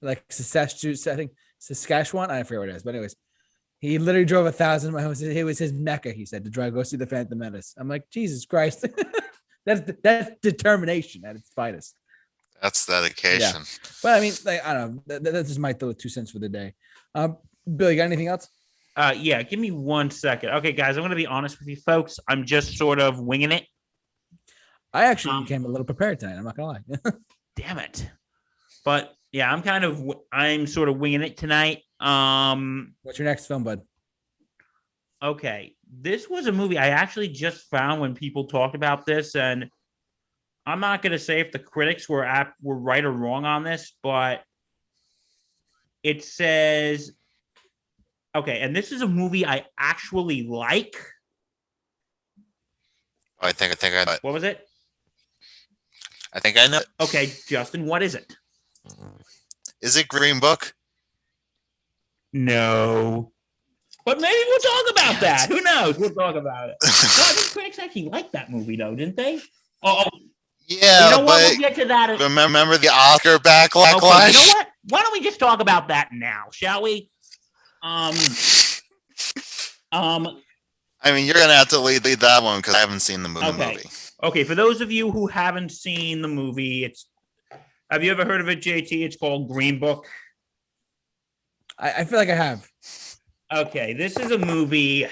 A: like Saskatchewan, I forget what it is, but anyways, he literally drove 1,000 miles. It was his mecca, he said, to go see the Phantom Menace. I'm like, Jesus Christ. That's determination at its finest.
C: That's dedication.
A: But I mean, like, I don't know. That's just my 2 cents for the day. Billy, got anything else?
B: Yeah, give me 1 second. Okay, guys, I'm going to be honest with you folks. I'm just sort of winging it.
A: I actually came a little prepared tonight. I'm not gonna lie.
B: Damn it. But yeah, I'm sort of winging it tonight.
A: What's your next film, bud?
B: Okay, this was a movie I actually just found when people talked about this, and I'm not going to say if the critics were right or wrong on this, but it says, okay, and this is a movie I actually like.
C: I think I know.
B: What was it?
C: I think I know.
B: Okay, Justin, what is it?
C: Is it Green Book?
B: No. But maybe we'll talk about that. Who knows? We'll talk about it. No, I think critics actually liked that movie, though, didn't they? Oh,
C: yeah,
B: you know what? We'll get to that.
C: Remember the Oscar backlash?
B: Okay, you know what? Why don't we just talk about that now, shall we? I
C: mean, you're gonna have to lead that one because I haven't seen the movie.
B: Okay, for those of you who haven't seen the movie, have you ever heard of it, JT? It's called Green Book.
A: I feel like I have.
B: Okay, this is a movie.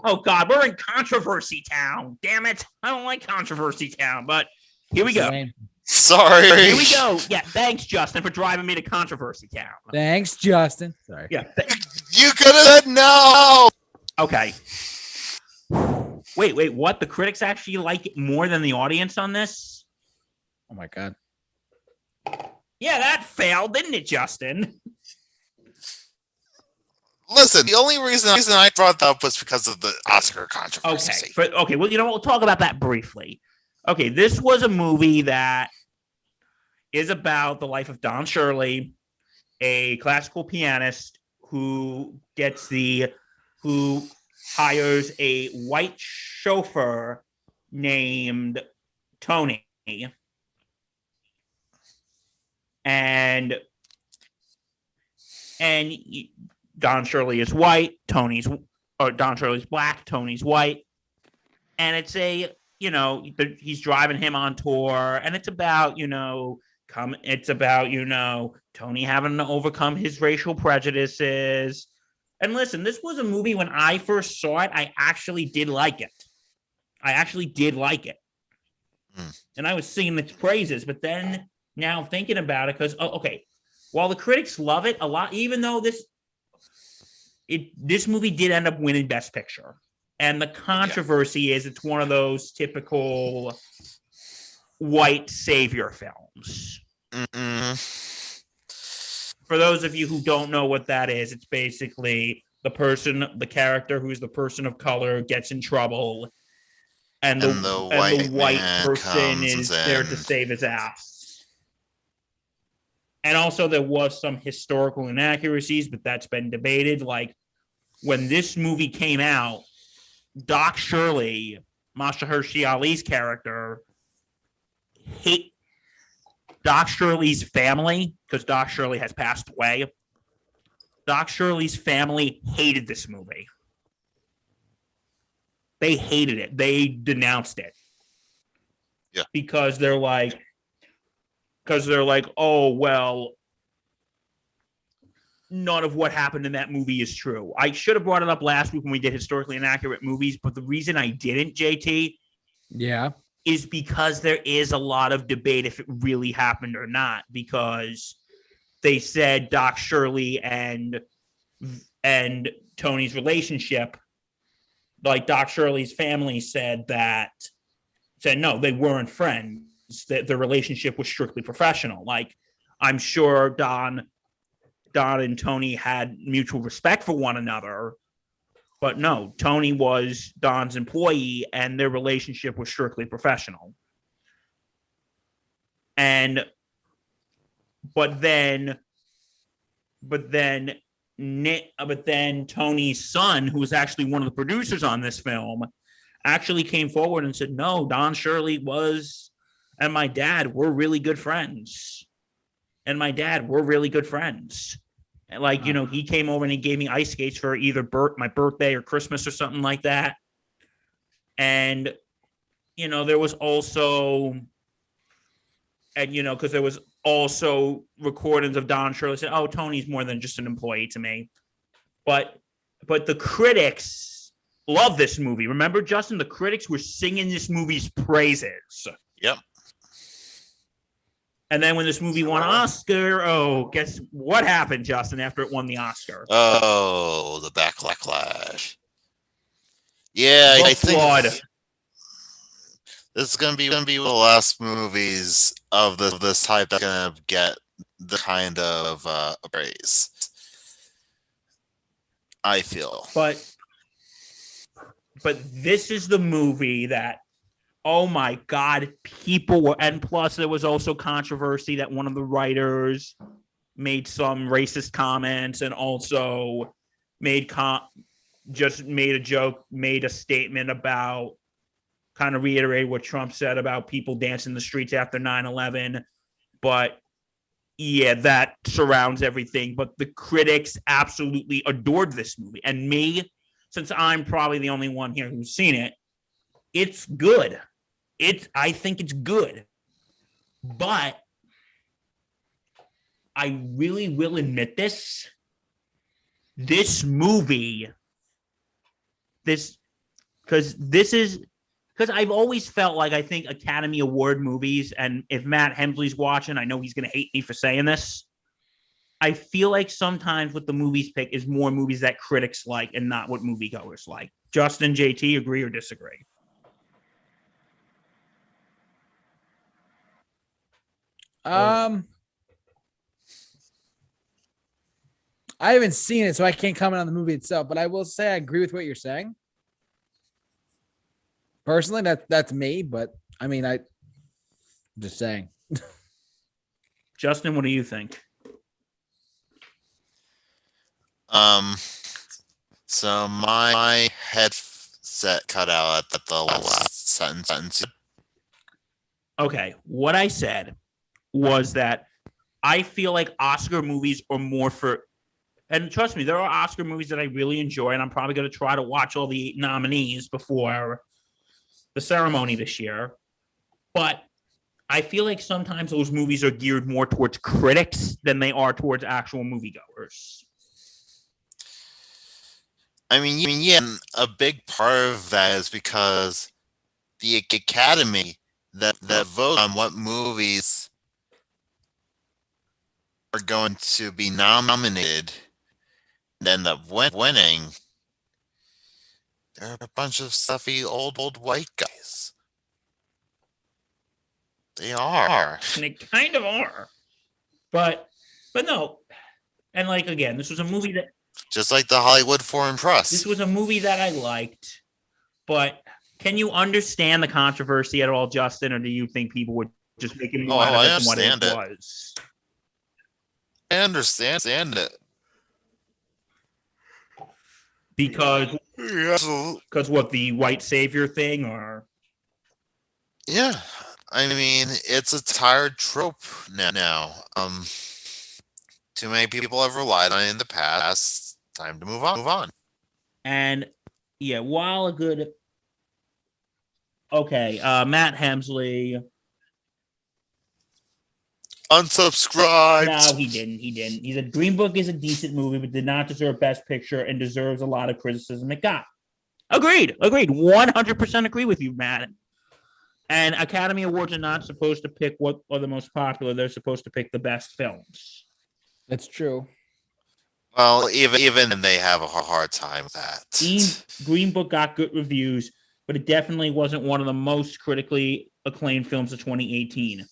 B: Oh God, we're in controversy town. Damn it, I don't like controversy town. But here we go.
C: Sorry.
B: Here we go. Yeah, thanks, Justin, for driving me to controversy town.
A: Thanks, Justin. Sorry.
B: Yeah.
C: You could have said no.
B: Okay. Wait, what? The critics actually like it more than the audience on this?
A: Oh my God.
B: Yeah, that failed, didn't it, Justin?
C: Listen, the only reason I brought that up was because of the Oscar controversy.
B: Okay, well, you know what? We'll talk about that briefly. Okay, this was a movie that is about the life of Don Shirley, a classical pianist who hires a white chauffeur named Tony. And Don Shirley is white, Don Shirley's black, Tony's white. And it's he's driving him on tour, and it's about, Tony having to overcome his racial prejudices. And listen, this was a movie when I first saw it, I actually did like it. And I was singing its praises, but then now thinking about it, because, while the critics love it a lot, even though this movie did end up winning Best Picture. And the controversy is it's one of those typical white savior films.
C: Mm-mm.
B: For those of you who don't know what that is, it's basically the character who's the person of color gets in trouble, and the white person is there to save his ass. And also there was some historical inaccuracies, but that's been debated. Like when this movie came out, Doc Shirley, Mahershala Ali's character, Doc Shirley's family, because Doc Shirley has passed away. Doc Shirley's family hated this movie. They hated it. They denounced it.
C: Yeah.
B: Because they're like, oh, well, none of what happened in that movie is true. I should have brought it up last week when we did historically inaccurate movies, but the reason I didn't, JT, is because there is a lot of debate if it really happened or not, because they said Doc Shirley and Tony's relationship, like Doc Shirley's family said no, they weren't friends, that the relationship was strictly professional. Like, I'm sure Don and Tony had mutual respect for one another, but no, Tony was Don's employee and their relationship was strictly professional. But then Tony's son, who was actually one of the producers on this film, actually came forward and said, no, Don Shirley and my dad were really good friends. And like, he came over and he gave me ice skates for either my birthday or Christmas or something like that. And, there was also, and because there was also recordings of Don Shirley saying, "Oh, Tony's more than just an employee to me," but the critics love this movie. Remember, Justin, the critics were singing this movie's praises.
C: Yep.
B: And then when this movie won an Oscar, guess what happened, Justin, after it won the Oscar?
C: Oh, the backlash. Yeah, I think this is gonna be the last movies of this type that's gonna get the kind of praise. I feel.
B: But this is the movie that, oh my God, people were, and plus there was also controversy that one of the writers made some racist comments and also made a joke, made a statement about, kind of reiterate what Trump said about people dancing the streets after 9/11. But yeah, that surrounds everything. But the critics absolutely adored this movie. And me, since I'm probably the only one here who's seen it, it's good. I think it's good. But I really will admit this. This movie, because I've always felt like, I think Academy Award movies, and if Matt Hemsley's watching, I know he's going to hate me for saying this. I feel like sometimes what the movies pick is more movies that critics like and not what moviegoers like. Justin, JT, agree or disagree?
A: I haven't seen it, so I can't comment on the movie itself, but I will say I agree with what you're saying. Personally, that's me, but I mean, I'm just saying.
B: Justin, what do you think?
C: So my headset cut out at the last sentence.
B: Okay, what I said was that I feel like Oscar movies are more for, and trust me, there are Oscar movies that I really enjoy, and I'm probably going to try to watch all the 8 nominees before the ceremony this year. But I feel like sometimes those movies are geared more towards critics than they are towards actual moviegoers.
C: I mean, yeah, a big part of that is because the Academy that vote on what movies are going to be nominated and end up winning. They're a bunch of stuffy old white guys. They are.
B: And they kind of are. But no. And like, again, this was a movie that,
C: just like the Hollywood Foreign Press.
B: This was a movie that I liked, but can you understand the controversy at all, Justin, or do you think people would just make it more out of it than what it was?
C: I understand it.
B: Because what, the white savior thing, or?
C: Yeah, I mean, it's a tired trope now. Too many people have relied on it in the past. Time to move on.
B: And yeah, while a good. Okay, Matt Hemsley.
C: Unsubscribed.
B: No, he didn't. He said Green Book is a decent movie, but did not deserve Best Picture and deserves a lot of criticism it got. Agreed. 100% agree with you, Matt. And Academy Awards are not supposed to pick what are the most popular. They're supposed to pick the best films.
A: That's true.
C: Well, even they have a hard time with that.
B: Green Book got good reviews, but it definitely wasn't one of the most critically acclaimed films of 2018.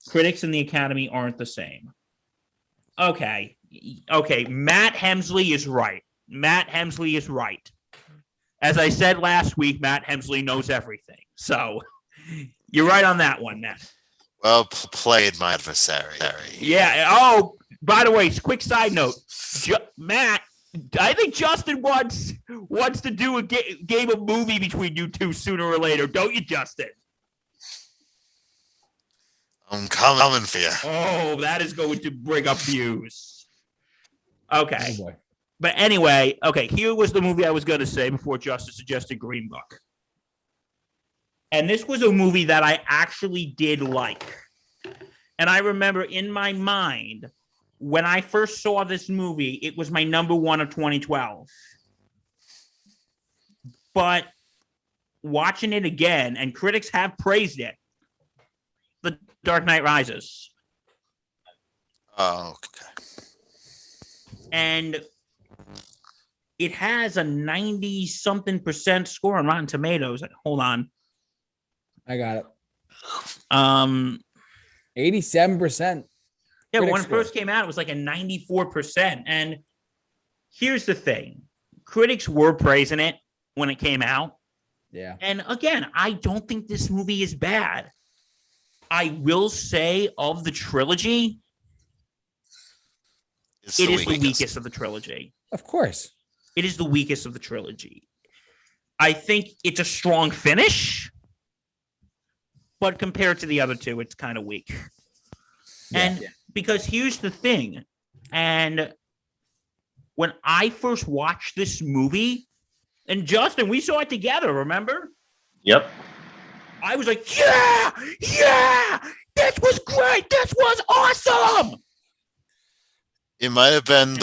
B: Critics and the Academy aren't the same. Okay. Matt Hemsley is right. As I said last week, Matt Hemsley knows everything. So you're right on that one, Matt.
C: Well played, my adversary.
B: Yeah. Oh, by the way, quick side note, Matt, I think Justin wants to do a game of movie between you two sooner or later, don't you, Justin?
C: I'm coming for you.
B: Oh, that is going to bring up views. Okay.
A: Oh boy.
B: But anyway, okay, here was the movie I was going to say before Justin suggested Green Book. And this was a movie that I actually did like. And I remember in my mind, when I first saw this movie, it was my number one of 2012. But watching it again, and critics have praised it, The Dark Knight Rises.
C: Oh, okay.
B: And it has a 90-something% score on Rotten Tomatoes. Hold on.
A: I got it. 87%.
B: Yeah, when it first came out, it was like a 94%. And here's the thing. Critics were praising it when it came out.
A: Yeah.
B: And again, I don't think this movie is bad. I will say of the trilogy, it is the weakest of the trilogy.
A: Of course.
B: It is the weakest of the trilogy. I think it's a strong finish, but compared to the other two, it's kind of weak. And because here's the thing, and when I first watched this movie, and Justin, we saw it together, remember?
D: Yep.
B: I was like, yeah, this was great. This was awesome.
C: It might have been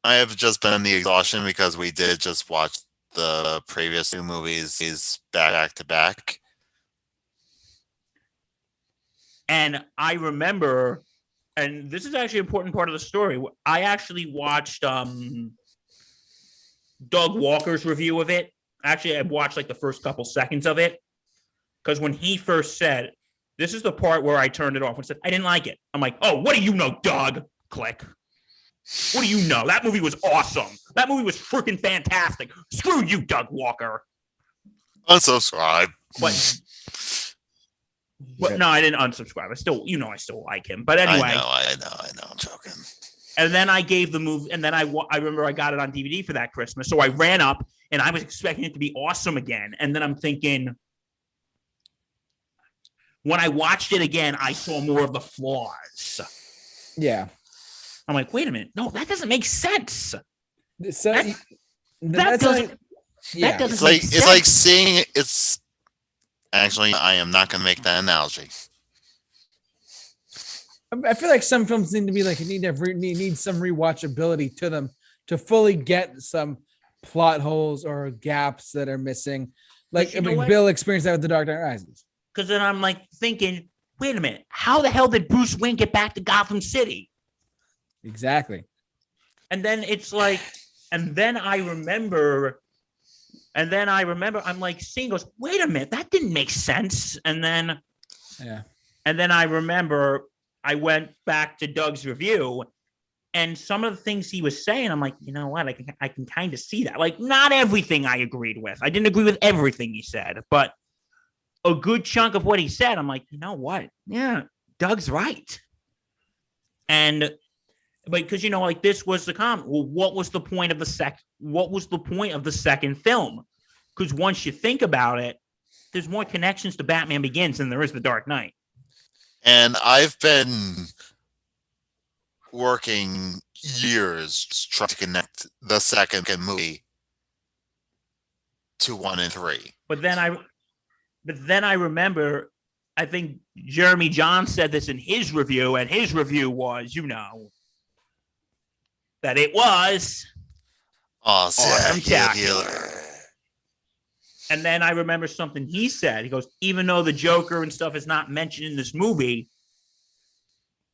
C: I have just been in the exhaustion because we did just watch the previous two movies back to back.
B: And I remember, and this is actually an important part of the story, I actually watched Doug Walker's review of it. Actually, I watched like the first couple seconds of it. Because when he first said, this is the part where I turned it off and said, I didn't like it. I'm like, oh, what do you know, Doug? Click. What do you know? That movie was awesome. That movie was freaking fantastic. Screw you, Doug Walker.
C: Unsubscribe.
B: But no, I didn't unsubscribe. I still like him. But anyway.
C: I know. I'm joking.
B: And then I gave the movie, and then I remember I got it on DVD for that Christmas. So I ran up, and I was expecting it to be awesome again. And then I'm thinking, when I watched it again, I saw more of the flaws.
A: Yeah.
B: I'm like, wait a minute. No, that doesn't make sense.
A: So
B: that
A: doesn't
B: make sense.
C: It's like seeing it's actually I am not gonna make that analogy.
A: I feel like some films need to be like need some rewatchability to them to fully get some plot holes or gaps that are missing. Like Bill experienced that with The Dark Knight Rises.
B: Because then I'm like thinking, wait a minute, how the hell did Bruce Wayne get back to Gotham City?
A: Exactly.
B: And then it's like, and then I remember, I'm like seeing, goes, wait a minute, that didn't make sense. And then I remember I went back to Doug's review, and some of the things he was saying, I'm like, you know what, I can kind of see that. Like, not everything I agreed with. I didn't agree with everything he said, but a good chunk of what he said, I'm like, you know what? Yeah, Doug's right. And because like this was the comment. Well, what was the point of the second film? Because once you think about it, there's more connections to Batman Begins than there is The Dark Knight.
C: And I've been working years trying to connect the second movie to 1 and 3.
B: But then I remember, I think Jeremy John said this in his review, and his review was, that it was awesome spectacular. And then I remember something he said. He goes, even though the Joker and stuff is not mentioned in this movie,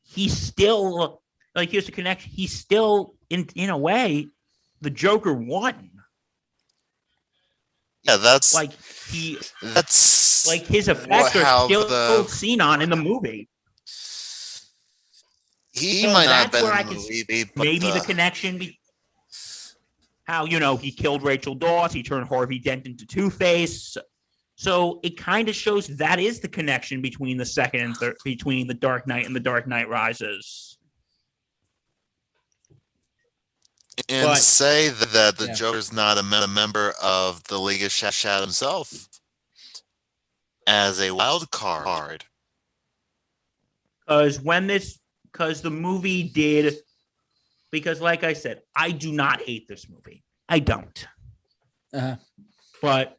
B: he's still, like, here's the connection. He's still, in a way, the Joker won.
C: Yeah, that's
B: like his effects are still seen on in the movie.
C: He might not have been in the movie, but
B: maybe the connection. How he killed Rachel Dawes, he turned Harvey Dent into Two-Face. So it kind of shows that is the connection between the second and third, between The Dark Knight and The Dark Knight Rises.
C: And say that the Joker's not a member of the League of Shadows himself as a wild card.
B: Because the movie did, because like I said, I do not hate this movie. I don't.
A: Uh-huh.
B: But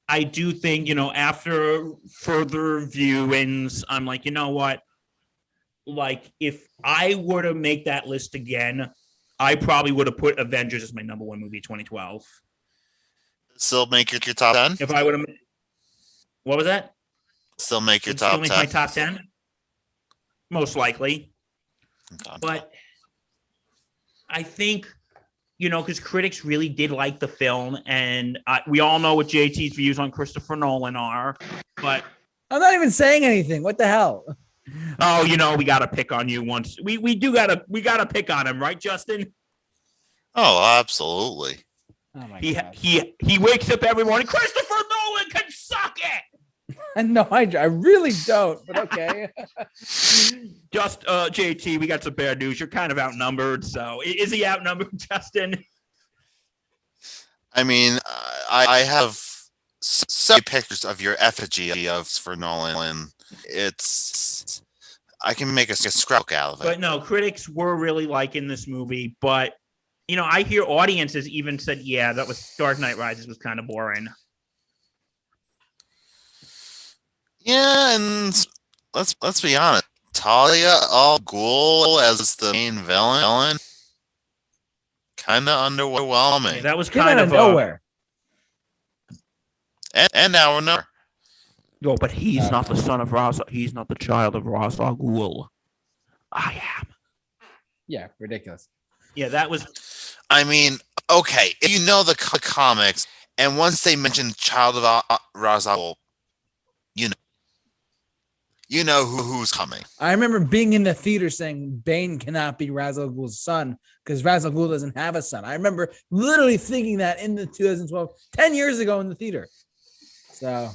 B: I do think, after further viewings, I'm like, you know what? Like, if I were to make that list again, I probably would have put Avengers as my number one movie 2012.
C: Still make your top 10?
B: If I would have, what was that?
C: Still make your
B: Would
C: top
B: still make
C: 10?
B: my top 10? Most likely.
C: Okay.
B: But I think, because critics really did like the film, and we all know what JT's views on Christopher Nolan are, but
A: I'm not even saying anything. What the hell?
B: we got to pick on you once. We got to pick on him, right, Justin?
C: Oh, absolutely.
A: Oh my
B: He
A: god.
B: he wakes up every morning. Christopher Nolan can suck it.
A: No, I really don't. But okay.
B: Just JT, we got some bad news. You're kind of outnumbered. So is he outnumbered, Justin?
C: I mean, I have so many pictures of your effigy of for Nolan. I can make a scrapbook out of it.
B: But no, critics were really liking this movie. But I hear audiences even said, yeah, that was Dark Knight Rises was kind of boring.
C: Yeah, and let's be honest. Talia al Ghul as the main villain, kind of underwhelming.
B: Yeah, that was
A: Came
B: kind
A: out
B: of
A: nowhere.
C: And now we're not.
B: No, but he's not the son of Ra's. He's not the child of Ra's al Ghul. I am.
A: Yeah, ridiculous.
B: Yeah, that was.
C: I mean, okay, if you know the comics, and once they mention child of Ra's al Ghul, you know who's coming.
A: I remember being in the theater saying Bane cannot be Ra's al Ghul's son because Ra's al Ghul doesn't have a son. I remember literally thinking that in the 2012, 10 years ago in the theater. So,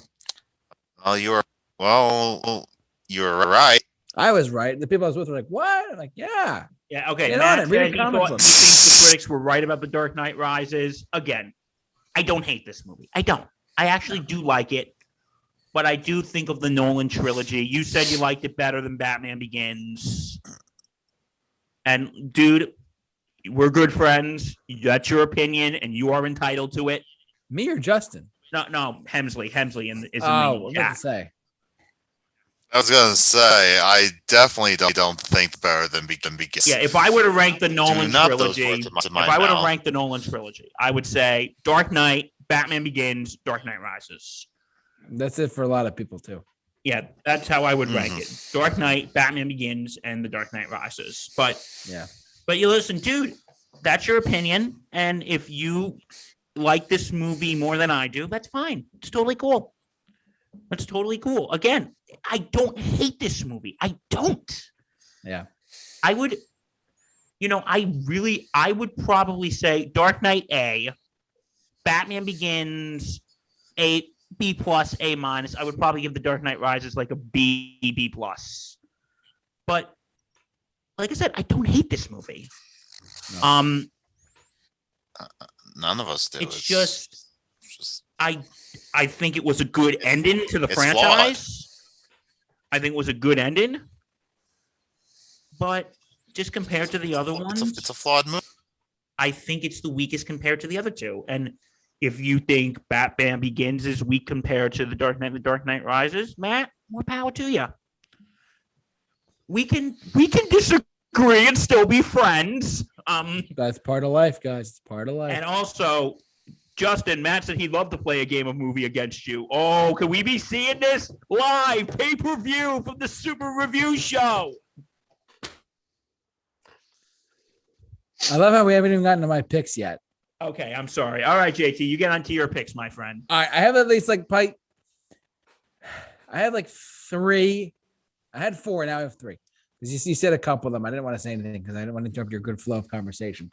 C: You were right.
A: I was right. The people I was with were like, "What?" I'm like, "Yeah,
B: Yeah, okay.
A: Get
B: Matt
A: on it. Read
B: said
A: the
B: he
A: comic
B: thought he
A: book.
B: thinks the critics were right about The Dark Knight Rises. Again, I don't hate this movie. I don't. I actually do like it, but I do think of the Nolan trilogy. You said you liked it better than Batman Begins. And, dude, we're good friends. That's your opinion, and you are entitled to it.
A: me or Justin."
B: No, Hemsley is in
A: Oh,
B: the
A: what was I
B: chat.
A: to say?
C: I was gonna say I definitely don't think better than Begins.
B: Yeah, if I were to rank the Nolan
C: not those
B: trilogy,
C: words
B: if
C: in my
B: I were to
C: mouth.
B: rank the Nolan trilogy, I would say Dark Knight, Batman Begins, Dark Knight Rises.
A: That's it for a lot of people too.
B: Yeah, that's how I would rank
C: Mhm.
B: it. Dark Knight, Batman Begins, and The Dark Knight Rises.
A: Yeah.
B: But you listen, dude, that's your opinion. And if you like this movie more than I do, that's fine. It's totally cool. It's totally cool. Again, I don't hate this movie. I don't.
A: Yeah.
B: I would, I would probably say Dark Knight A, Batman Begins A, B plus, A minus. I would probably give The Dark Knight Rises like a B plus. But like I said, I don't hate this movie.
A: No.
C: None of us do.
B: It's just I think it was a good ending to the
C: It's
B: franchise. I think it was a good ending. But just compared to the other ones,
C: it's a flawed movie.
B: I think it's the weakest compared to the other two. And if you think Batman Begins is weak compared to The Dark Knight and The Dark Knight Rises, Matt, more power to you. We can disagree and still be friends.
A: That's part of life, guys. It's part of life.
B: And also, Justin, Matt said he'd love to play a game of movie against you. Oh, can we be seeing this live pay-per-view from the Super Review Show?
A: I love how we haven't even gotten to my picks yet.
B: Okay, I'm sorry. All right, JT, you get onto your picks, my friend.
A: All right, I have at least like I have like 3. I had 4, now I have 3. Because you said a couple of them. I didn't want to say anything because I didn't want to interrupt your good flow of conversation.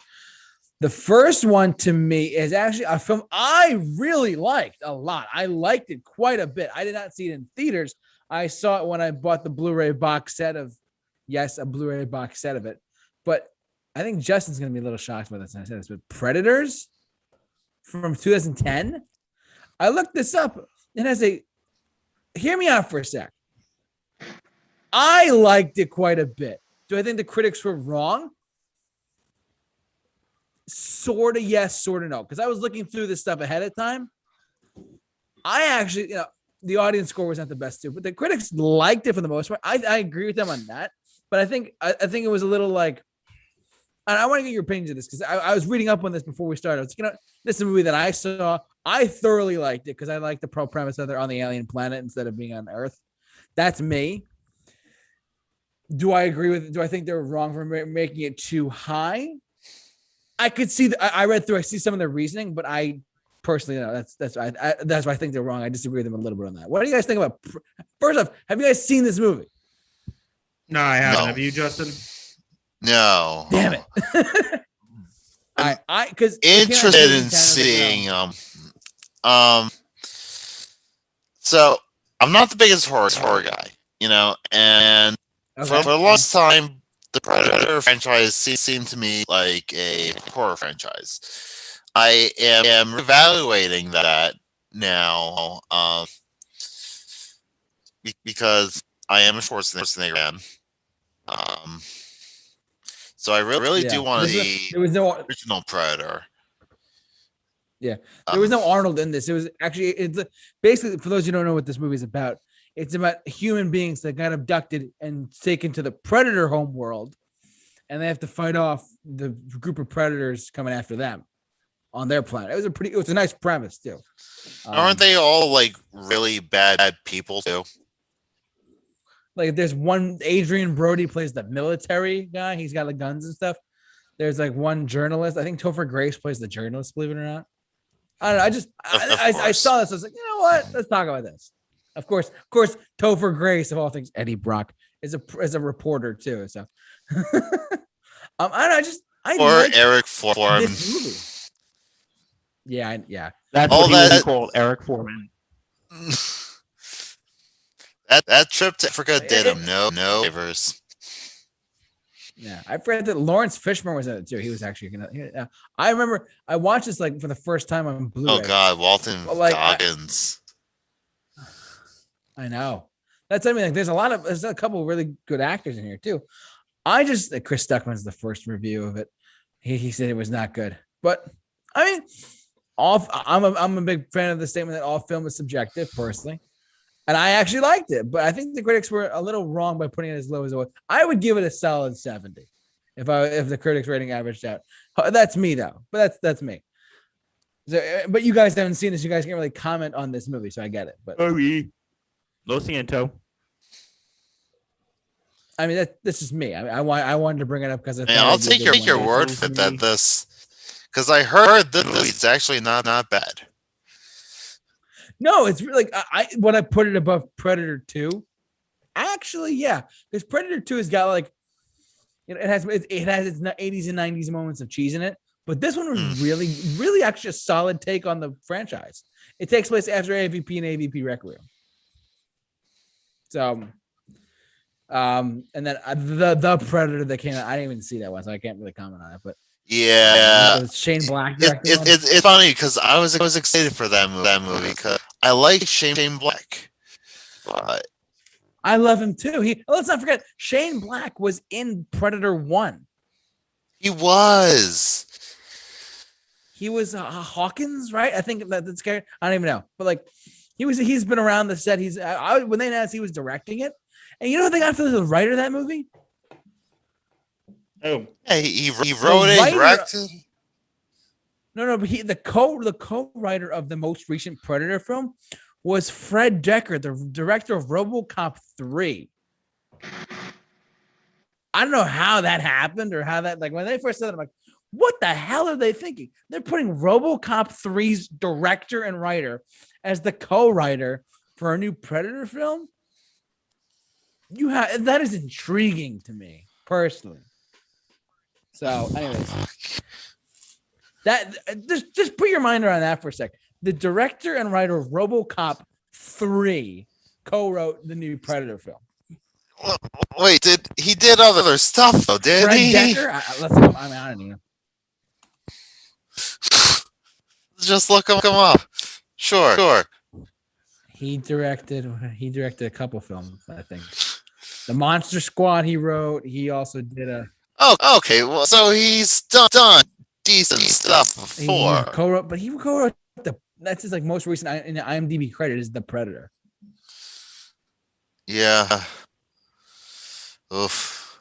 A: The first one to me is actually a film I really liked a lot. I liked it quite a bit. I did not see it in theaters. I saw it when I bought the Blu-ray box set of, a Blu-ray box set of it. But I think Justin's going to be a little shocked by this. I said this, but Predators from 2010. I looked this up and hear me out for a sec. I liked it quite a bit. Do I think the critics were wrong? Sort of yes, sort of no. Because I was looking through this stuff ahead of time. I actually, the audience score was not the best too, but the critics liked it for the most part. I agree with them on that, but I think it was a little like, and I want to get your opinions of this because I was reading up on this before we started. I was like, this is a movie that I saw. I thoroughly liked it because I like the premise that they're on the alien planet instead of being on Earth. That's me. Do I agree with? Do I think they're wrong for making it too high? I could see. I read through. I see some of their reasoning, but I personally, that's why I think they're wrong. I disagree with them a little bit on that. What do you guys think about? First off, have you guys seen this movie?
B: No, I haven't.
C: No.
B: Have you, Justin?
C: No.
A: Damn it. I because
C: Interested in seeing so I'm not the biggest horror guy, and for the longest time the Predator franchise seemed to me like a horror franchise. I am evaluating that now because I am a Schwarzenegger fan. So I really do want to see
A: there was no
C: original Predator.
A: Yeah, there was no Arnold in this. It was actually, it's basically, for those who don't know what this movie is about, it's about human beings that got abducted and taken to the Predator home world, and they have to fight off the group of predators coming after them on their planet. It was a nice premise too.
C: Aren't they all like really bad people too?
A: Like there's one, Adrian Brody plays the military guy. He's got like guns and stuff. There's like one journalist. I think Topher Grace plays the journalist, believe it or not. I don't know. I saw this. I was like, you know what? Let's talk about this. Of course, Topher Grace, of all things, Eddie Brock is a reporter too. So, I like
C: Eric Foreman.
A: this movie. Yeah.
B: That's what he was called, Eric Foreman.
C: That trip to Africa did him no favors.
A: Yeah, I forgot that Lawrence Fishburne was in it too. He was actually gonna. I remember I watched this like for the first time on Blu-ray.
C: Oh God, Walton Goggins.
A: I know. That's like there's a couple of really good actors in here too. Chris Stuckman's the first review of it. He said it was not good, but I mean, I'm a big fan of the statement that all film is subjective, personally. And I actually liked it, but I think the critics were a little wrong by putting it as low as it was. I would give it a solid 70 if the critics rating averaged out. That's me though, but that's me. So, but you guys haven't seen this. You guys can't really comment on this movie, so I get it. But
B: Lo siento.
A: I mean, that's just me. I wanted to bring it up because
C: I'll take your word for that. Because I heard that this is actually not bad.
A: No, it's really like when I put it above Predator 2. Actually, yeah, because Predator 2 has got like it has its 80s and 90s moments of cheese in it, but this one was really actually a solid take on the franchise. It takes place after AVP and AVP Requiem. So, and then the Predator that came out, I didn't even see that one, so I can't really comment on it, but.
C: Yeah,
A: Shane Black.
C: It's funny because I was excited for that movie because I like Shane Black, but
A: I love him too. Let's not forget Shane Black was in Predator 1.
C: He was
A: Hawkins, right? I think that's scary. I don't even know, but like he's been around the set. When they announced he was directing it, and you know what they got for the writer of that movie?
C: Oh, yeah, he wrote it, directed.
A: No, but the co-writer of the most recent Predator film was Fred Decker, the director of RoboCop 3. I don't know how that happened or how that, like when they first said it, I'm like, what the hell are they thinking? They're putting RoboCop 3's director and writer as the co-writer for a new Predator film. That is intriguing to me personally. So, anyways, that just put your mind around that for a sec. The director and writer of RoboCop 3 co-wrote the new Predator film.
C: Wait, he did other stuff though? Did he?
A: Decker? I don't know.
C: Just look him up. Sure.
A: He directed a couple films, I think. The Monster Squad he wrote. He also did a.
C: Oh, okay. Well, so he's done decent stuff before.
A: He co-wrote the that's his like most recent in the IMDb credit is The Predator.
C: Yeah. Oof.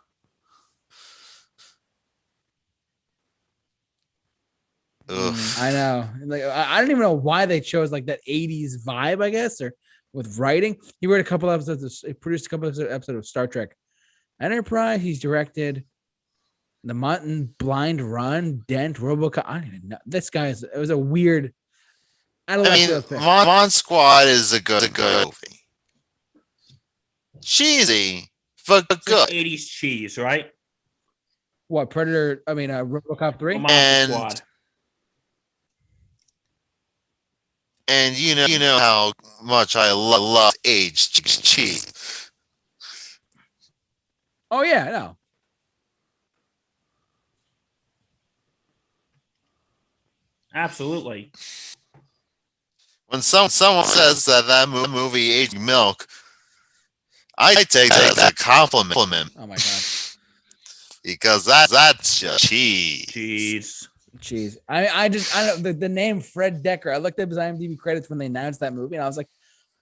C: Oof.
A: I know. Like I don't even know why they chose like that 80s vibe, I guess, or with writing. He wrote a couple episodes, he produced a couple episodes of Star Trek Enterprise. He's directed The Mountain Blind Run, Dent, Robocop. I don't even know. This guy is, it was a weird. I don't
C: I mean, Mon Squad is a good movie. Cheesy, but good.
B: 80s cheese, right?
A: What Predator? I mean, RoboCop 3.
B: Monster Squad.
C: And you know how much I love aged cheese.
A: Oh yeah, no.
B: Absolutely.
C: When someone says that movie aged milk, I take that as a compliment.
A: Oh my god.
C: Because that's just cheese.
B: Jeez.
A: I don't the name Fred Decker. I looked up his IMDb credits when they announced that movie, and I was like,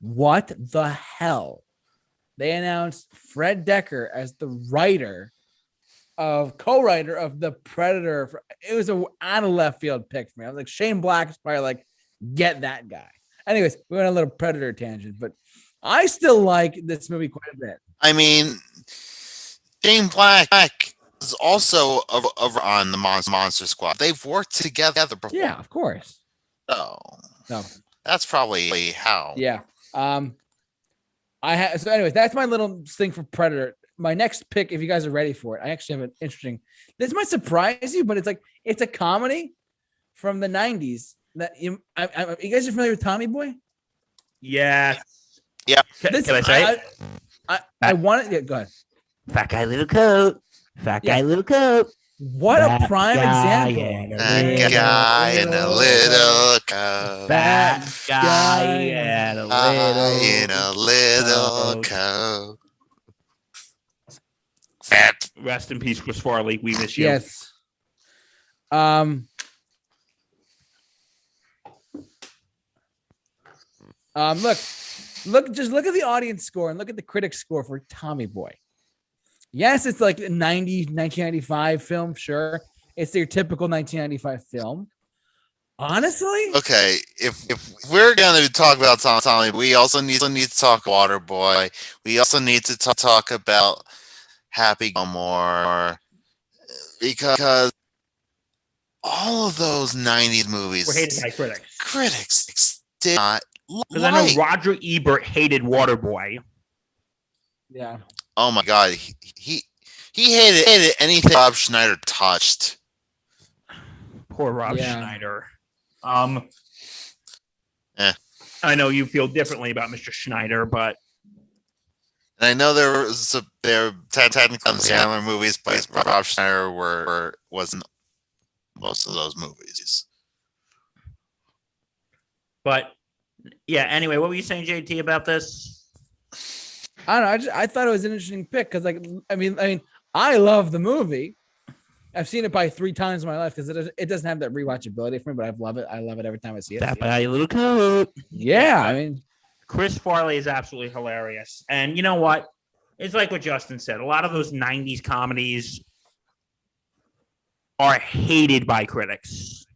A: what the hell? They announced Fred Decker as the co-writer of The Predator. It was a out of left field pick for me. I was like, Shane Black is probably like, get that guy. Anyways, we went on a little Predator tangent, but I still like this movie quite a bit.
C: I mean, Shane Black is also on the Monster Squad. They've worked together before.
A: Yeah, of course.
C: Oh,
A: No,
C: that's probably how.
A: yeah. So anyways, that's my little thing for Predator. My next pick, if you guys are ready for it, I actually have an interesting. This might surprise you, but it's a comedy from the 90s. That you guys are familiar with Tommy Boy?
B: Yeah.
C: Yeah.
B: Can I say it?
A: I want it. Yeah, go ahead.
B: Fat guy, little coat. Fat guy, little coat.
A: What a prime example.
C: That guy in a little coat.
B: Fat guy in a
C: little coat. Fat.
B: Rest in peace, Chris Farley. We miss you.
A: Yes. Just look at the audience score and look at the critics score for Tommy Boy. Yes, it's like a 1995 film. Sure. It's your typical 1995 film. Honestly?
C: Okay, if we're gonna talk about Tommy, we also need to talk Waterboy. We also need to talk about Happy Gilmore, because all of those 90s movies
B: Were hated by critics.
C: Critics did not
B: Because I know Roger Ebert hated Waterboy.
A: Yeah.
C: Oh my god, he hated anything Rob Schneider touched.
B: Poor Rob Schneider.
C: Eh.
B: I know you feel differently about Mr. Schneider, but
C: And I know there technically Sandler movies, but Rob Schneider wasn't most of those movies.
B: But yeah. Anyway, what were you saying, JT, about this?
A: I don't know. I thought it was an interesting pick because, like, I mean, I love the movie. I've seen it probably 3 times in my life because it doesn't have that rewatchability for me, but I love it. I love it every time I see it.
B: That guy, little coat.
A: Yeah, I mean,
B: Chris Farley is absolutely hilarious, and you know what? It's like what Justin said. A lot of those '90s comedies are hated by critics.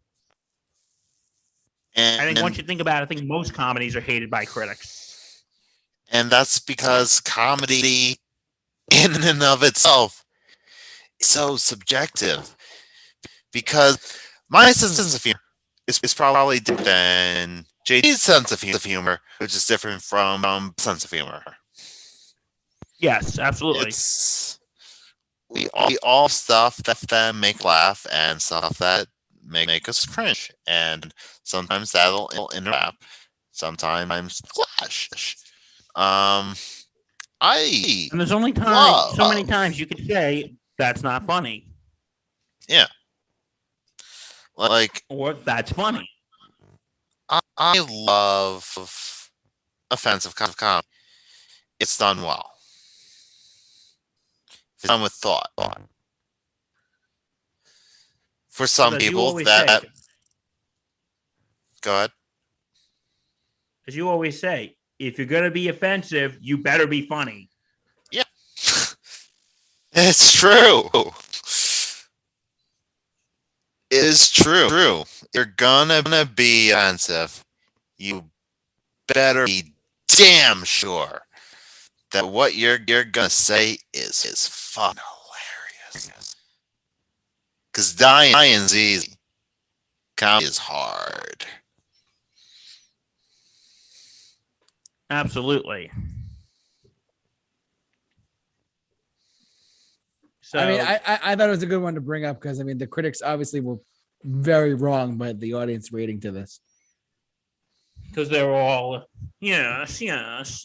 C: And
B: I think once you think about it, I think most comedies are hated by critics.
C: And that's because comedy in and of itself is so subjective. Because my sense of humor is probably different than JD's sense of humor, which is different from sense of humor.
B: Yes, absolutely.
C: We all stuff that make laugh and stuff that make us cringe. And sometimes that'll interact. Sometimes clash.
B: And there's only so many times you could say that's not funny.
C: Yeah. Like,
B: or that's funny.
C: I love offensive comedy. It's done well. It's done with thought. For some people, that. Go ahead.
B: As you always say, if you're going to be offensive, you better be funny.
C: Yeah. It's true. It is true. You're gonna be offensive. You better be damn sure that what you're gonna say is fun hilarious. Because dying's easy. Comedy is hard.
B: Absolutely. So,
A: I mean, I thought it was a good one to bring up because I mean the critics obviously were very wrong by the audience rating to this.
B: because they're all, yes,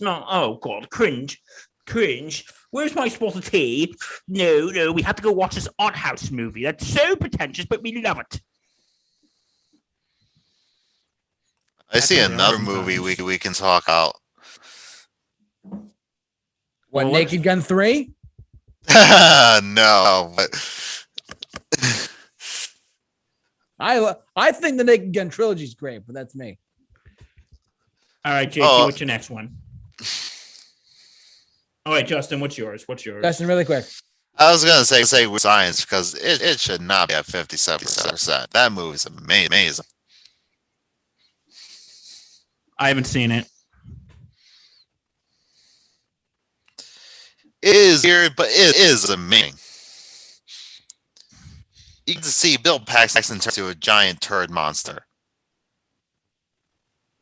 B: no, oh God, cringe. Where's my spot of tea? No, we have to go watch this art house movie. That's so pretentious, but we love it.
C: I see
B: That's
C: another
B: right.
C: movie we can talk about.
A: What,
B: Well,
A: Naked Gun 3?
C: No, but
A: I think the Naked Gun trilogy is great, but that's me.
B: All right, JT,
C: Oh.
B: what's your next one? All right, Justin, what's yours?
A: Justin, really quick.
C: I was gonna say with science because it should not be at 57%. That movie's amazing.
B: I haven't seen it.
C: It is weird, but it is amazing. You can see Bill Paxton turn into a giant turd monster.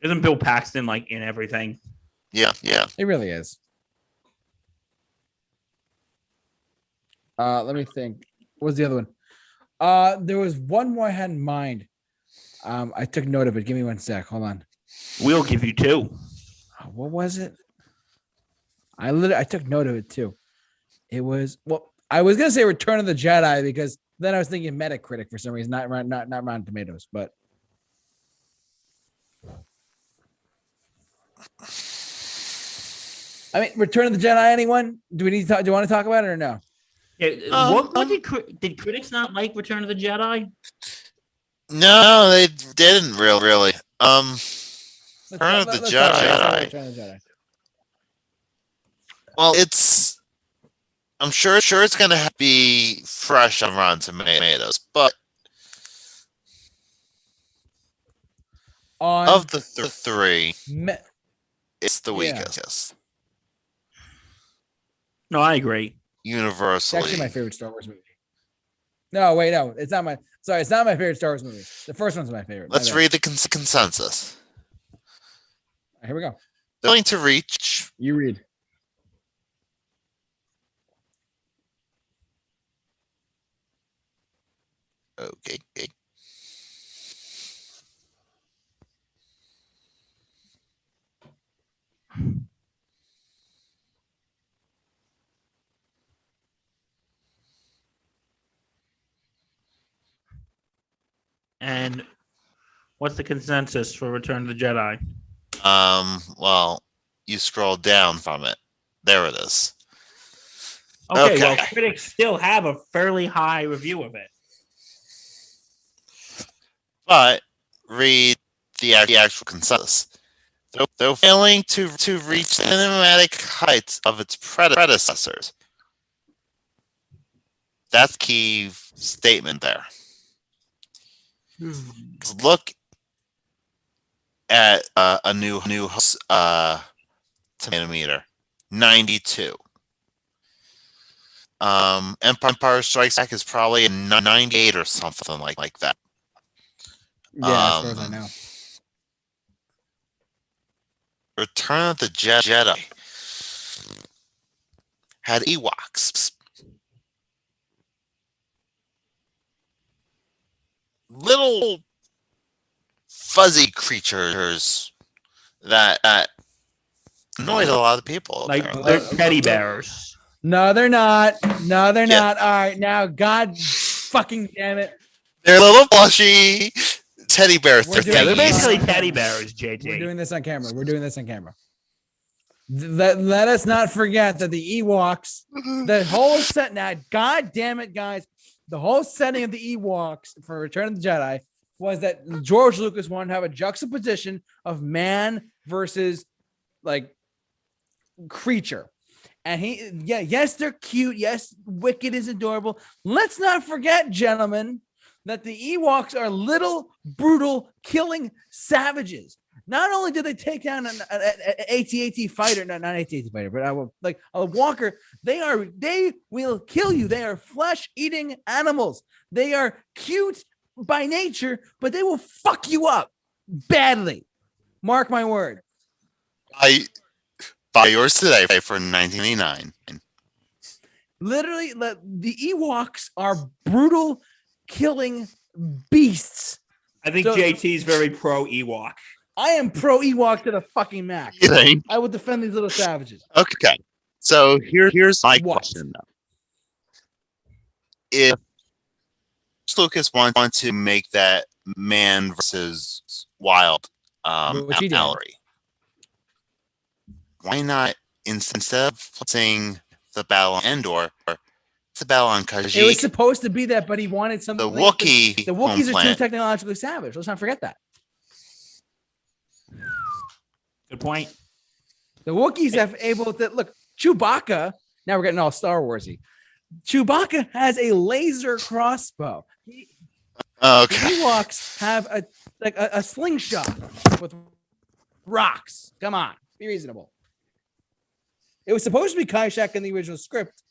B: Isn't Bill Paxton like in everything?
C: Yeah.
A: It really is. Let me think. What was the other one? There was one more I had in mind. I took note of it. Give me 1 sec. Hold on.
B: We'll give you two.
A: What was it? I took note of it too. It was, well, I was gonna say Return of the Jedi because then I was thinking Metacritic for some reason, not Rotten Tomatoes, but I mean, Return of the Jedi. Anyone? Do you want to talk about it or no?
B: Yeah, what did critics not like Return of the Jedi?
C: No, they didn't really.
A: Return
C: of the Jedi.
A: Return of the Jedi.
C: Well, I'm sure it's gonna be fresh on Rotten Tomatoes, but
A: On
C: of the three,
A: Me-
C: it's the
A: Yeah.
C: weakest.
B: No, I agree.
A: It's
C: Universally.
A: actually my favorite Star Wars movie. No, wait, no, it's not my. Sorry, it's not my favorite Star Wars movie. The first one's my favorite.
C: Let's
A: My bad.
C: read the consensus.
A: Here we go.
C: They're going to reach.
A: You read.
C: Okay.
B: And what's the consensus for Return of the Jedi?
C: Well, you scroll down from it. There it is.
B: Okay,
C: Okay.
B: well, critics still have a fairly high review of it.
C: But read the actual consensus. Though failing to reach cinematic heights of its predecessors. That's the key statement there. Look at a new tomato meter, 92. Empire Strikes Back is probably a 98 or something like that.
A: Yeah, as far as I know.
C: Return of the Jedi had Ewoks. Little fuzzy creatures that annoyed a lot of people.
B: Like
C: apparently.
B: they're teddy bears.
A: No, they're not. No, they're
C: Yeah.
A: not. All right, now, God fucking damn it.
C: They're little plushy teddy bears.
A: We're doing-
B: Yeah, they're
A: Thingies.
B: basically teddy bears, JT.
A: We're doing this on camera. Let us not forget that the Ewoks, the whole set now, God damn it, guys. The whole setting of the Ewoks for Return of the Jedi was that George Lucas wanted to have a juxtaposition of man versus like creature. And yes, they're cute. Yes, Wicked is adorable. Let's not forget, gentlemen, that the Ewoks are little, brutal, killing savages. Not only did they take down an AT-AT fighter, not AT-AT fighter, but like a walker, they will kill you. They are flesh-eating animals. They are cute by nature, but they will fuck you up badly. Mark my word.
C: I buy yours today for $19.99.
A: Literally, the Ewoks are brutal, killing beasts.
B: I think JT's very pro Ewok.
A: I am pro Ewok to the fucking max.
C: You think?
A: I will defend these little savages.
C: Okay. So here's my question, though. If Lucas wants to make that man versus wild gallery, why not, instead of saying the battle on Endor, the battle on Kashyyyk?
A: It was supposed to be that, but he wanted something.
C: The Wookiee.
A: The Wookiees are too technologically savage. Let's not forget that.
B: Good point.
A: The Wookiees have able to look. Chewbacca. Now we're getting all Star Warsy. Chewbacca has a laser crossbow.
C: Okay.
A: The Ewoks have a slingshot with rocks. Come on, be reasonable. It was supposed to be Kashyyyk in the original script,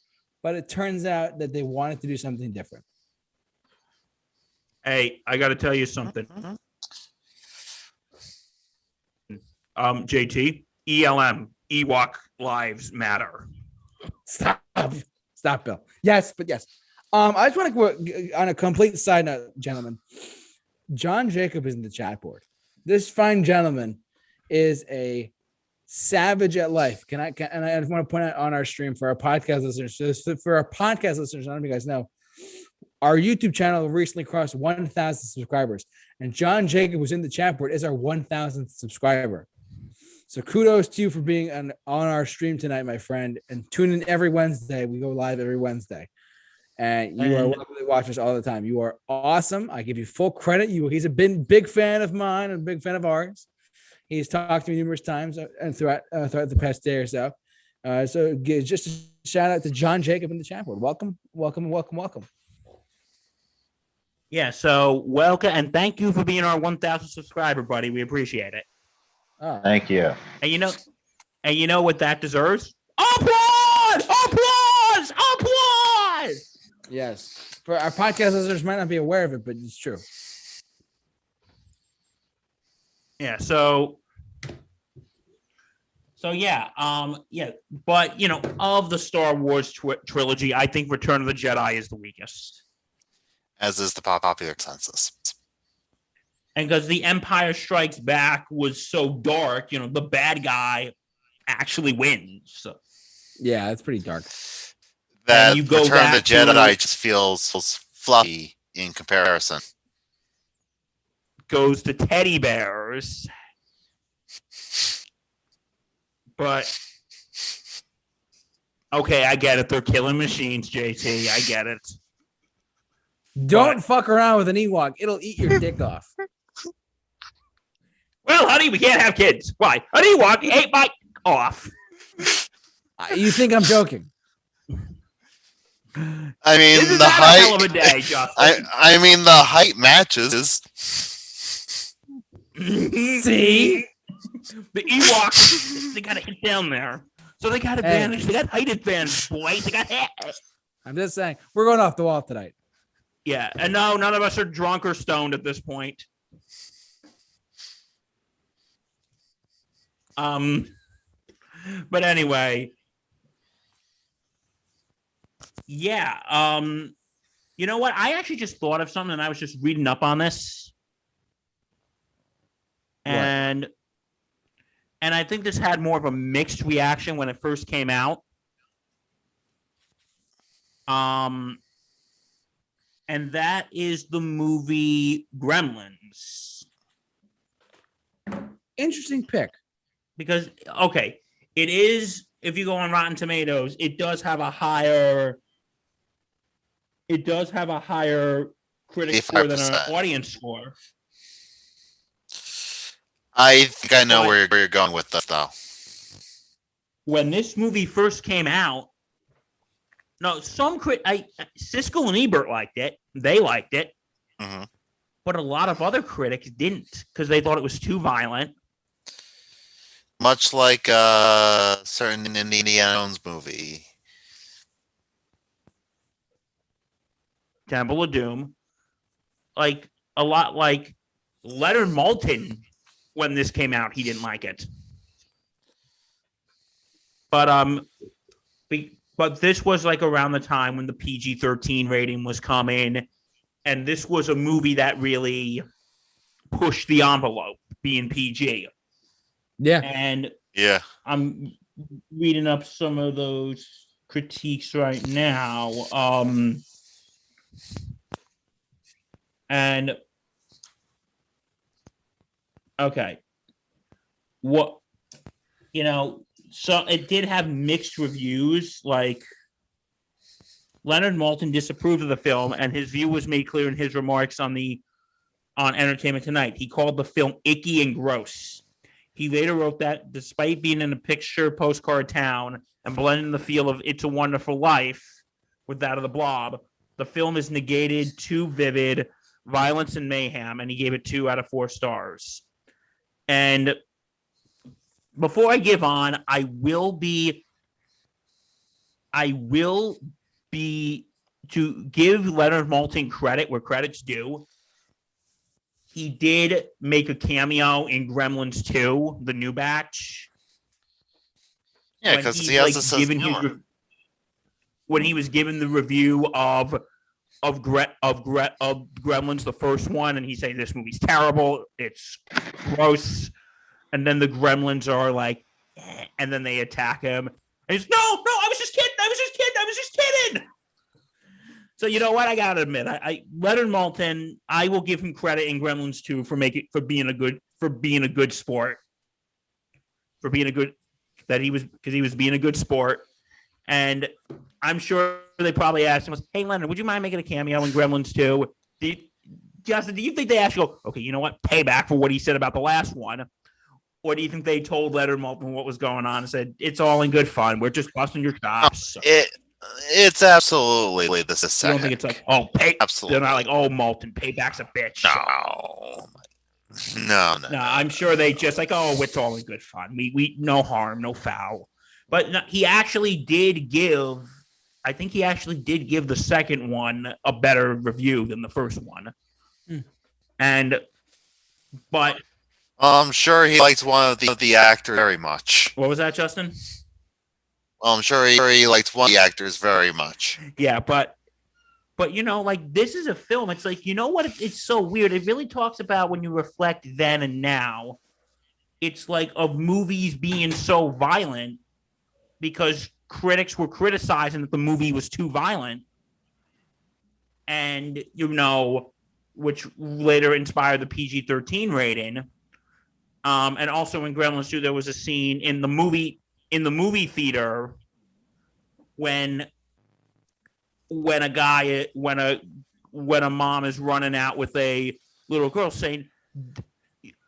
A: but it turns out that they wanted to do something different.
B: Hey, I got to tell you something. JT, ELM, Ewok Lives Matter.
A: Stop, Bill. Yes, but yes. I just want to go on a complete side note, gentlemen. John Jacob is in the chat board. This fine gentleman is a savage at life. And I just want to point out on our stream for our podcast listeners. For our podcast listeners, I don't know if you guys know, our YouTube channel recently crossed 1,000 subscribers, and John Jacob, who's in the chat board, is our 1,000th subscriber. So kudos to you for being on our stream tonight, my friend, and tune in every Wednesday. We go live every Wednesday, and you are welcome to watch us all the time. You are awesome. I give you full credit. He's a big fan of mine and a big fan of ours. He's talked to me numerous times and throughout the past day or so. So just a shout out to John Jacob in the chat board. Welcome.
B: Yeah, so welcome and thank you for being our 1,000 subscriber, buddy. We appreciate it.
A: Oh.
D: Thank you.
B: And you know what that deserves? Applause! Applause! Applause!
A: Yes. For our podcast listeners might not be aware of it, but it's true.
B: Yeah, so yeah, but of the Star Wars trilogy, I think Return of the Jedi is the weakest.
C: As is the popular consensus.
B: And because The Empire Strikes Back was so dark, the bad guy actually wins. So.
A: Yeah, it's pretty dark.
C: That Return of the Jedi just feels fluffy in comparison.
B: Goes to teddy bears. But, okay, I get it. They're killing machines, JT. I get it.
A: Don't fuck around with an Ewok. It'll eat your dick off.
B: Well, honey, we can't have kids. Why? An Ewok ate my off.
A: You think I'm joking?
C: I mean,
B: Isn't
C: the
B: that
C: height.
B: a hell of a day, Justin?
C: I mean, the height matches.
A: See?
B: The Ewoks, they got to hit down there. So they got advantage. They got height advantage, boys. They got hit.
A: I'm just saying. We're going off the wall tonight.
B: Yeah, and no, none of us are drunk or stoned at this point. But anyway, yeah. You know what? I actually just thought of something, and I was just reading up on this, and I think this had more of a mixed reaction when it first came out. And that is the movie Gremlins.
A: Interesting pick.
B: Because, okay, it is, if you go on Rotten Tomatoes, it does have a higher critic score than an audience score.
C: I think I know
B: But-
C: where you're going with this, though.
B: When this movie first came out, no, Siskel and Ebert liked it. They liked it.
C: Hmm.
B: But a lot of other critics didn't because they thought it was too violent.
C: Much like certain Indiana Jones movie.
B: Temple of Doom. Like, a lot like Leonard Maltin, when this came out, he didn't like it. But this was like around the time when the PG-13 rating was coming, and this was a movie that really pushed the envelope, being PG.
A: Yeah.
B: And
C: Yeah.
B: I'm reading up some of those critiques right now. And okay, what so it did have mixed reviews. Like, Leonard Maltin disapproved of the film, and his view was made clear in his remarks on Entertainment Tonight. He called the film icky and gross. He later wrote that despite being in a picture postcard town and blending the feel of It's a Wonderful Life with that of The Blob, the film is negated too vivid violence and mayhem, and he gave it 2 out of 4 stars. And before I give on, I will be to give Leonard Maltin credit where credit's due. He did make a cameo in Gremlins 2, the new batch.
C: Yeah, because he has this humor.
B: When he was given the review of Gremlins, the first one, and he's saying this movie's terrible, it's gross, and then the Gremlins are like, and then they attack him. And he's, no, I was just kidding. So you know what? I gotta admit, Leonard Maltin, I will give him credit in Gremlins 2 for being a good sport, because he was being a good sport, and I'm sure they probably asked him, "Hey Leonard, would you mind making a cameo in Gremlins 2?" Justin, do you think they asked you, okay, you know what, payback for what he said about the last one? Or do you think they told Leonard Maltin what was going on and said, it's all in good fun, we're just busting your chops?
C: It's absolutely the second.
B: You don't think it's like, pay?
C: Absolutely.
B: They're not like, Maltin, payback's a bitch.
C: No.
B: I'm sure they just like, it's all in good fun. We no harm, no foul. But no, he actually did give the second one a better review than the first one. But
C: I'm sure he liked one of the actors very much.
B: What was that, Justin?
C: Well, I'm sure he liked one of the actors very much.
B: Yeah, but like, this is a film. It's like, you know what? It's so weird. It really talks about when you reflect then and now. It's like of movies being so violent because critics were criticizing that the movie was too violent, and which later inspired the PG-13 rating. And also in Gremlins 2, there was a scene in the movie theater when a mom is running out with a little girl saying,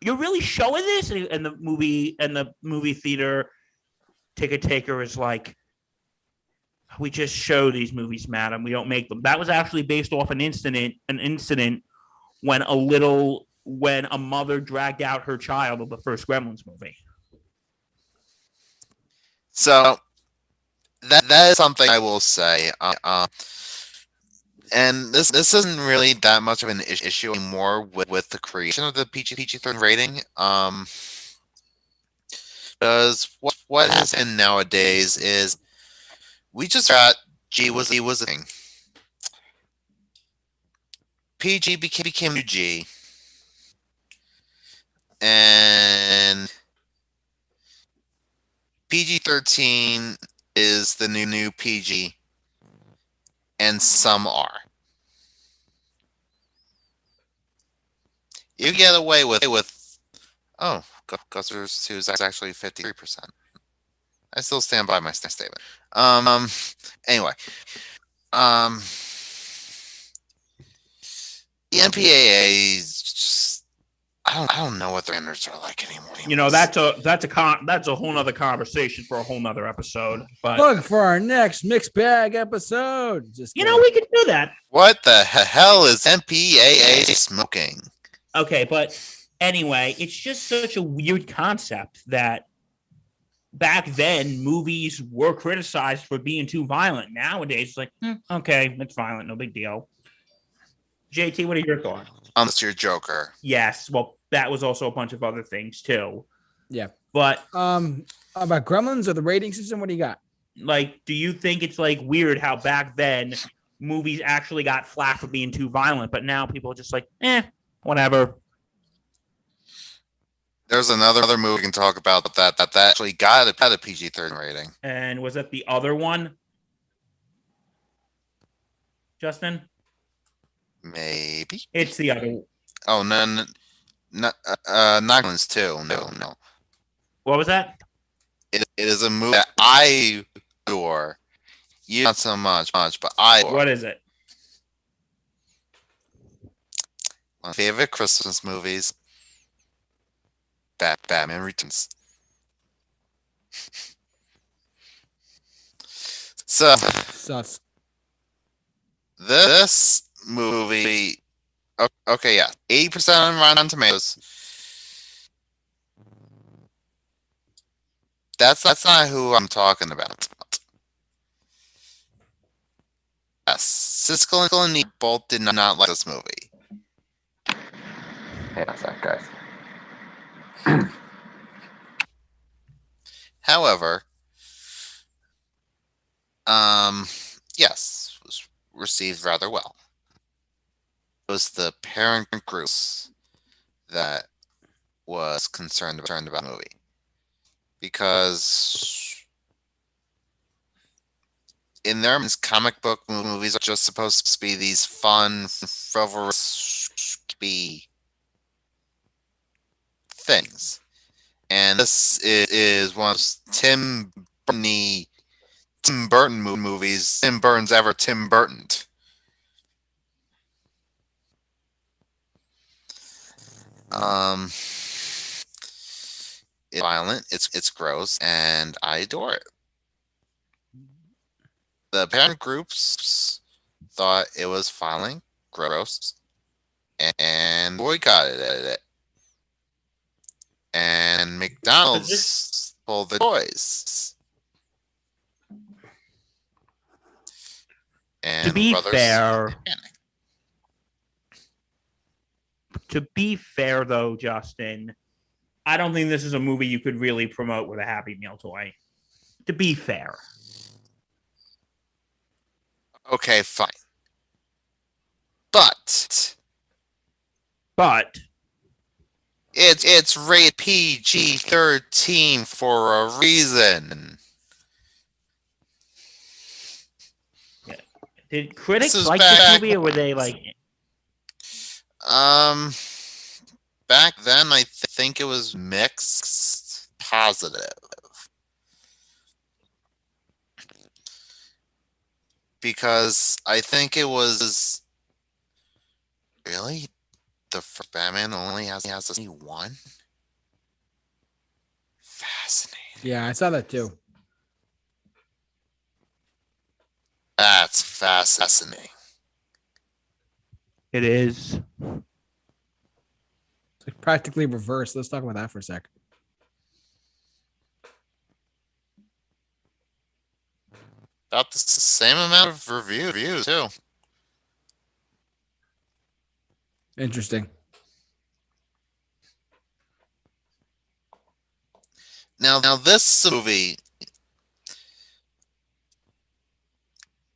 B: "You're really showing this?" And the movie theater ticket taker is like, "We just show these movies, madam. We don't make them." That was actually based off an incident when a mother dragged out her child of the first Gremlins movie.
C: So that is something I will say. And this isn't really that much of an issue anymore with the creation of the PG-13 rating. Because what has been nowadays is we just got G was a thing. PG became new G. And PG-13 is the new PG, and some are. You get away with Ghostbusters 2 is actually 53%. I still stand by my statement. Anyway, the MPAA is just, I I don't know what their standards are like anymore.
B: You know, that's a whole nother conversation for a whole nother episode. But
A: Look for our next mixed bag episode. Just
B: you
A: kidding.
B: know, we could do that.
C: What the hell is MPAA smoking?
B: Okay, but anyway, it's just such a weird concept that back then movies were criticized for being too violent. Nowadays, it's like, okay, it's violent, no big deal. JT, what are your thoughts?
C: Unless you're Joker.
B: Yes, well, that was also a bunch of other things too.
A: Yeah.
B: But
A: about Gremlins or the rating system, what do you got?
B: like, do you think it's like weird how back then movies actually got flack for being too violent, but now people are just like, whatever.
C: There's another movie we can talk about that actually got a PG-13 rating.
B: And was that the other one, Justin?
C: Maybe.
B: It's the other.
C: Oh, no, not Gremlins 2. No.
B: What was that?
C: It is a movie that I adore. You not so much, but I adore.
B: What is it?
C: One of my favorite Christmas movies. Batman Returns. So
A: Sus.
C: this movie, okay, yeah, 80% on Rotten Tomatoes. That's not who I'm talking about. Yes, Siskel and Neil both did not like this movie.
D: Hey, that's that, guys.
C: However, yes, it was received rather well. It was the parent groups that was concerned about the movie. Because in their minds, comic book movies are just supposed to be these fun, frivolous things. And this is one of Tim Burton movies. Tim Burton's ever Tim Burtoned. It's violent, it's gross, and I adore it. The parent groups thought it was violent, gross, and boycotted it. And McDonald's pulled the toys. And
B: To be
C: Brothers
B: fair,
C: panicked.
B: though, Justin, I don't think this is a movie you could really promote with a Happy Meal toy. To be fair.
C: Okay, fine. But it's rated PG-13 for a reason.
B: Did critics
C: This is
B: like this
C: back-
B: movie, or were they like it?
C: Back then I think it was mixed positive. Because I think it was really the first Batman only has only one. Fascinating.
A: Yeah, I saw that too.
C: That's fascinating.
B: It is.
A: It's like practically reversed. Let's talk about that for a sec.
C: About the same amount of reviews too.
A: Interesting.
C: Now this movie,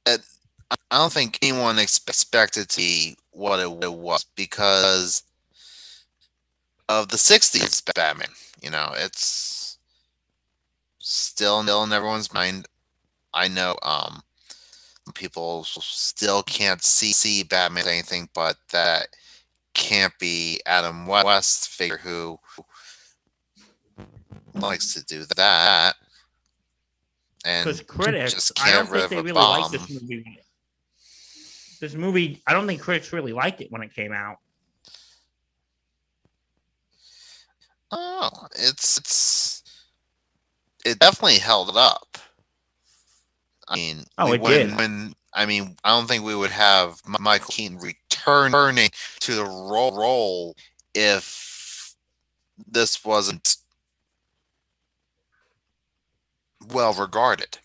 C: I don't think anyone expected to be what it was because of the '60s Batman. You know, it's still in everyone's mind. I know people still can't see Batman as anything but that can't be Adam West figure who likes to do that. And
B: Because critics,
C: just
B: I
C: can't
B: don't think
C: rid
B: they
C: of a
B: really liked
C: bomb.
B: this movie. This movie, I don't think critics really liked it when it came out.
C: Oh, it definitely held up. I mean,
B: Oh,
C: we
B: it did.
C: wouldn't. I mean, I don't think we would have Michael Keaton returning to the role if this wasn't well regarded.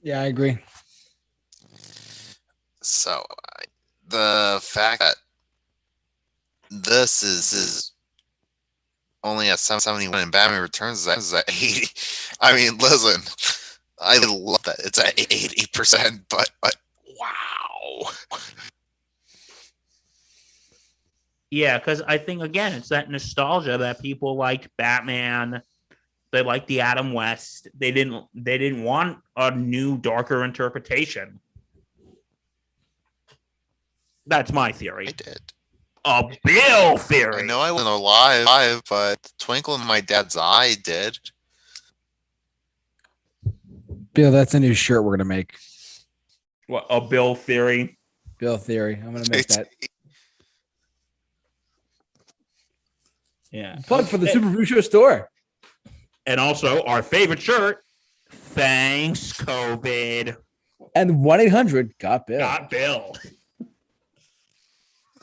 A: Yeah, I agree.
C: So the fact that this is only at 71 and Batman Returns is at 80. I mean, listen, I love that it's at 80%, but wow.
B: Yeah, because I think again, it's that nostalgia that people liked Batman. They liked the Adam West. They didn't want a new, darker interpretation. That's my theory.
C: I did.
B: A Bill theory.
C: I know I wasn't alive, but the twinkle in my dad's eye did.
A: Bill, that's a new shirt we're gonna make.
B: What, a Bill theory?
A: Bill theory. I'm gonna make that.
B: Yeah.
A: Plug for the Super Review Show store.
B: And also our favorite shirt. Thanks, COVID.
A: And 1-800-GOT-BILL.
B: Got Bill.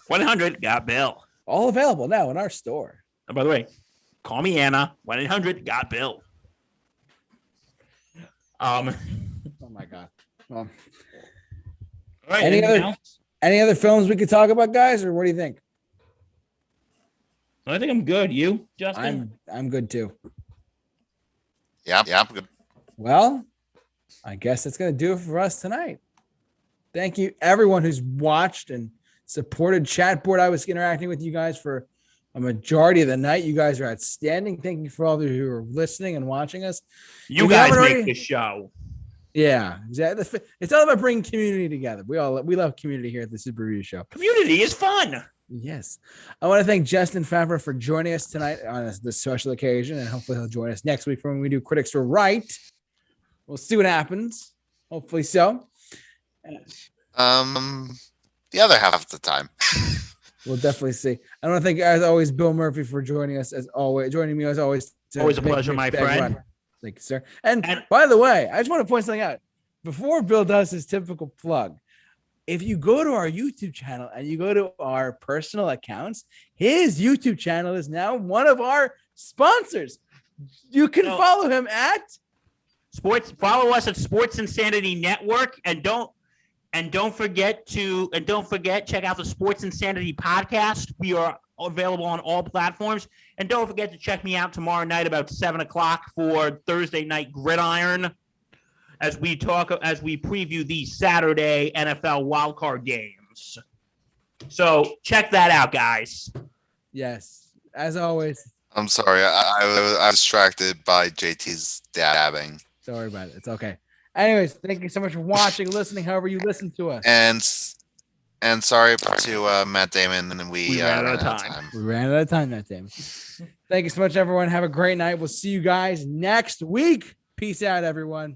B: 100 got Bill.
A: All available now in our store.
B: And by the way, call me Anna. 1-800 got Bill.
A: Oh my God. Well,
B: all right,
A: any other films we could talk about, guys, or what do you think?
B: I think I'm good. You, Justin?
A: I'm good too.
C: Yeah, I'm good.
A: Well, I guess that's gonna do it for us tonight. Thank you, everyone who's watched and supported Chatboard. I was interacting with you guys for a majority of the night. You guys are outstanding. Thank you for all of you who are listening and watching us.
B: You guys make the show.
A: Yeah, exactly. It's all about bringing community together. We love community here at the Super Review Show.
B: Community is fun.
A: Yes. I want to thank Justin Favre for joining us tonight on this special occasion, and hopefully he'll join us next week for when we do Critics Were Right. We'll see what happens. Hopefully so.
C: The other half of the time.
A: We'll definitely see. I want to thank, as always, Bill Murphy for joining us joining me as always.
B: Always a pleasure, my friend.
A: Thank you, sir. And by the way, I just want to point something out. Before Bill does his typical plug, if you go to our YouTube channel and you go to our personal accounts, his YouTube channel is now one of our sponsors. You can follow him at
B: Sports. Follow us at Sports Insanity Network, and don't forget check out the Sports Insanity podcast. We are available on all platforms, and don't forget to check me out tomorrow night about 7:00 for Thursday Night Gridiron, as we preview the Saturday NFL wildcard games. So check that out, guys.
A: Yes, as always.
C: I'm sorry, I was distracted by JT's dabbing.
A: Don't worry about it. It's okay. Anyways, thank you so much for watching, listening, however you listen to us.
C: And sorry to Matt Damon, and we
B: ran out of time.
A: We ran out of time, Matt Damon. Thank you so much, everyone. Have a great night. We'll see you guys next week. Peace out, everyone.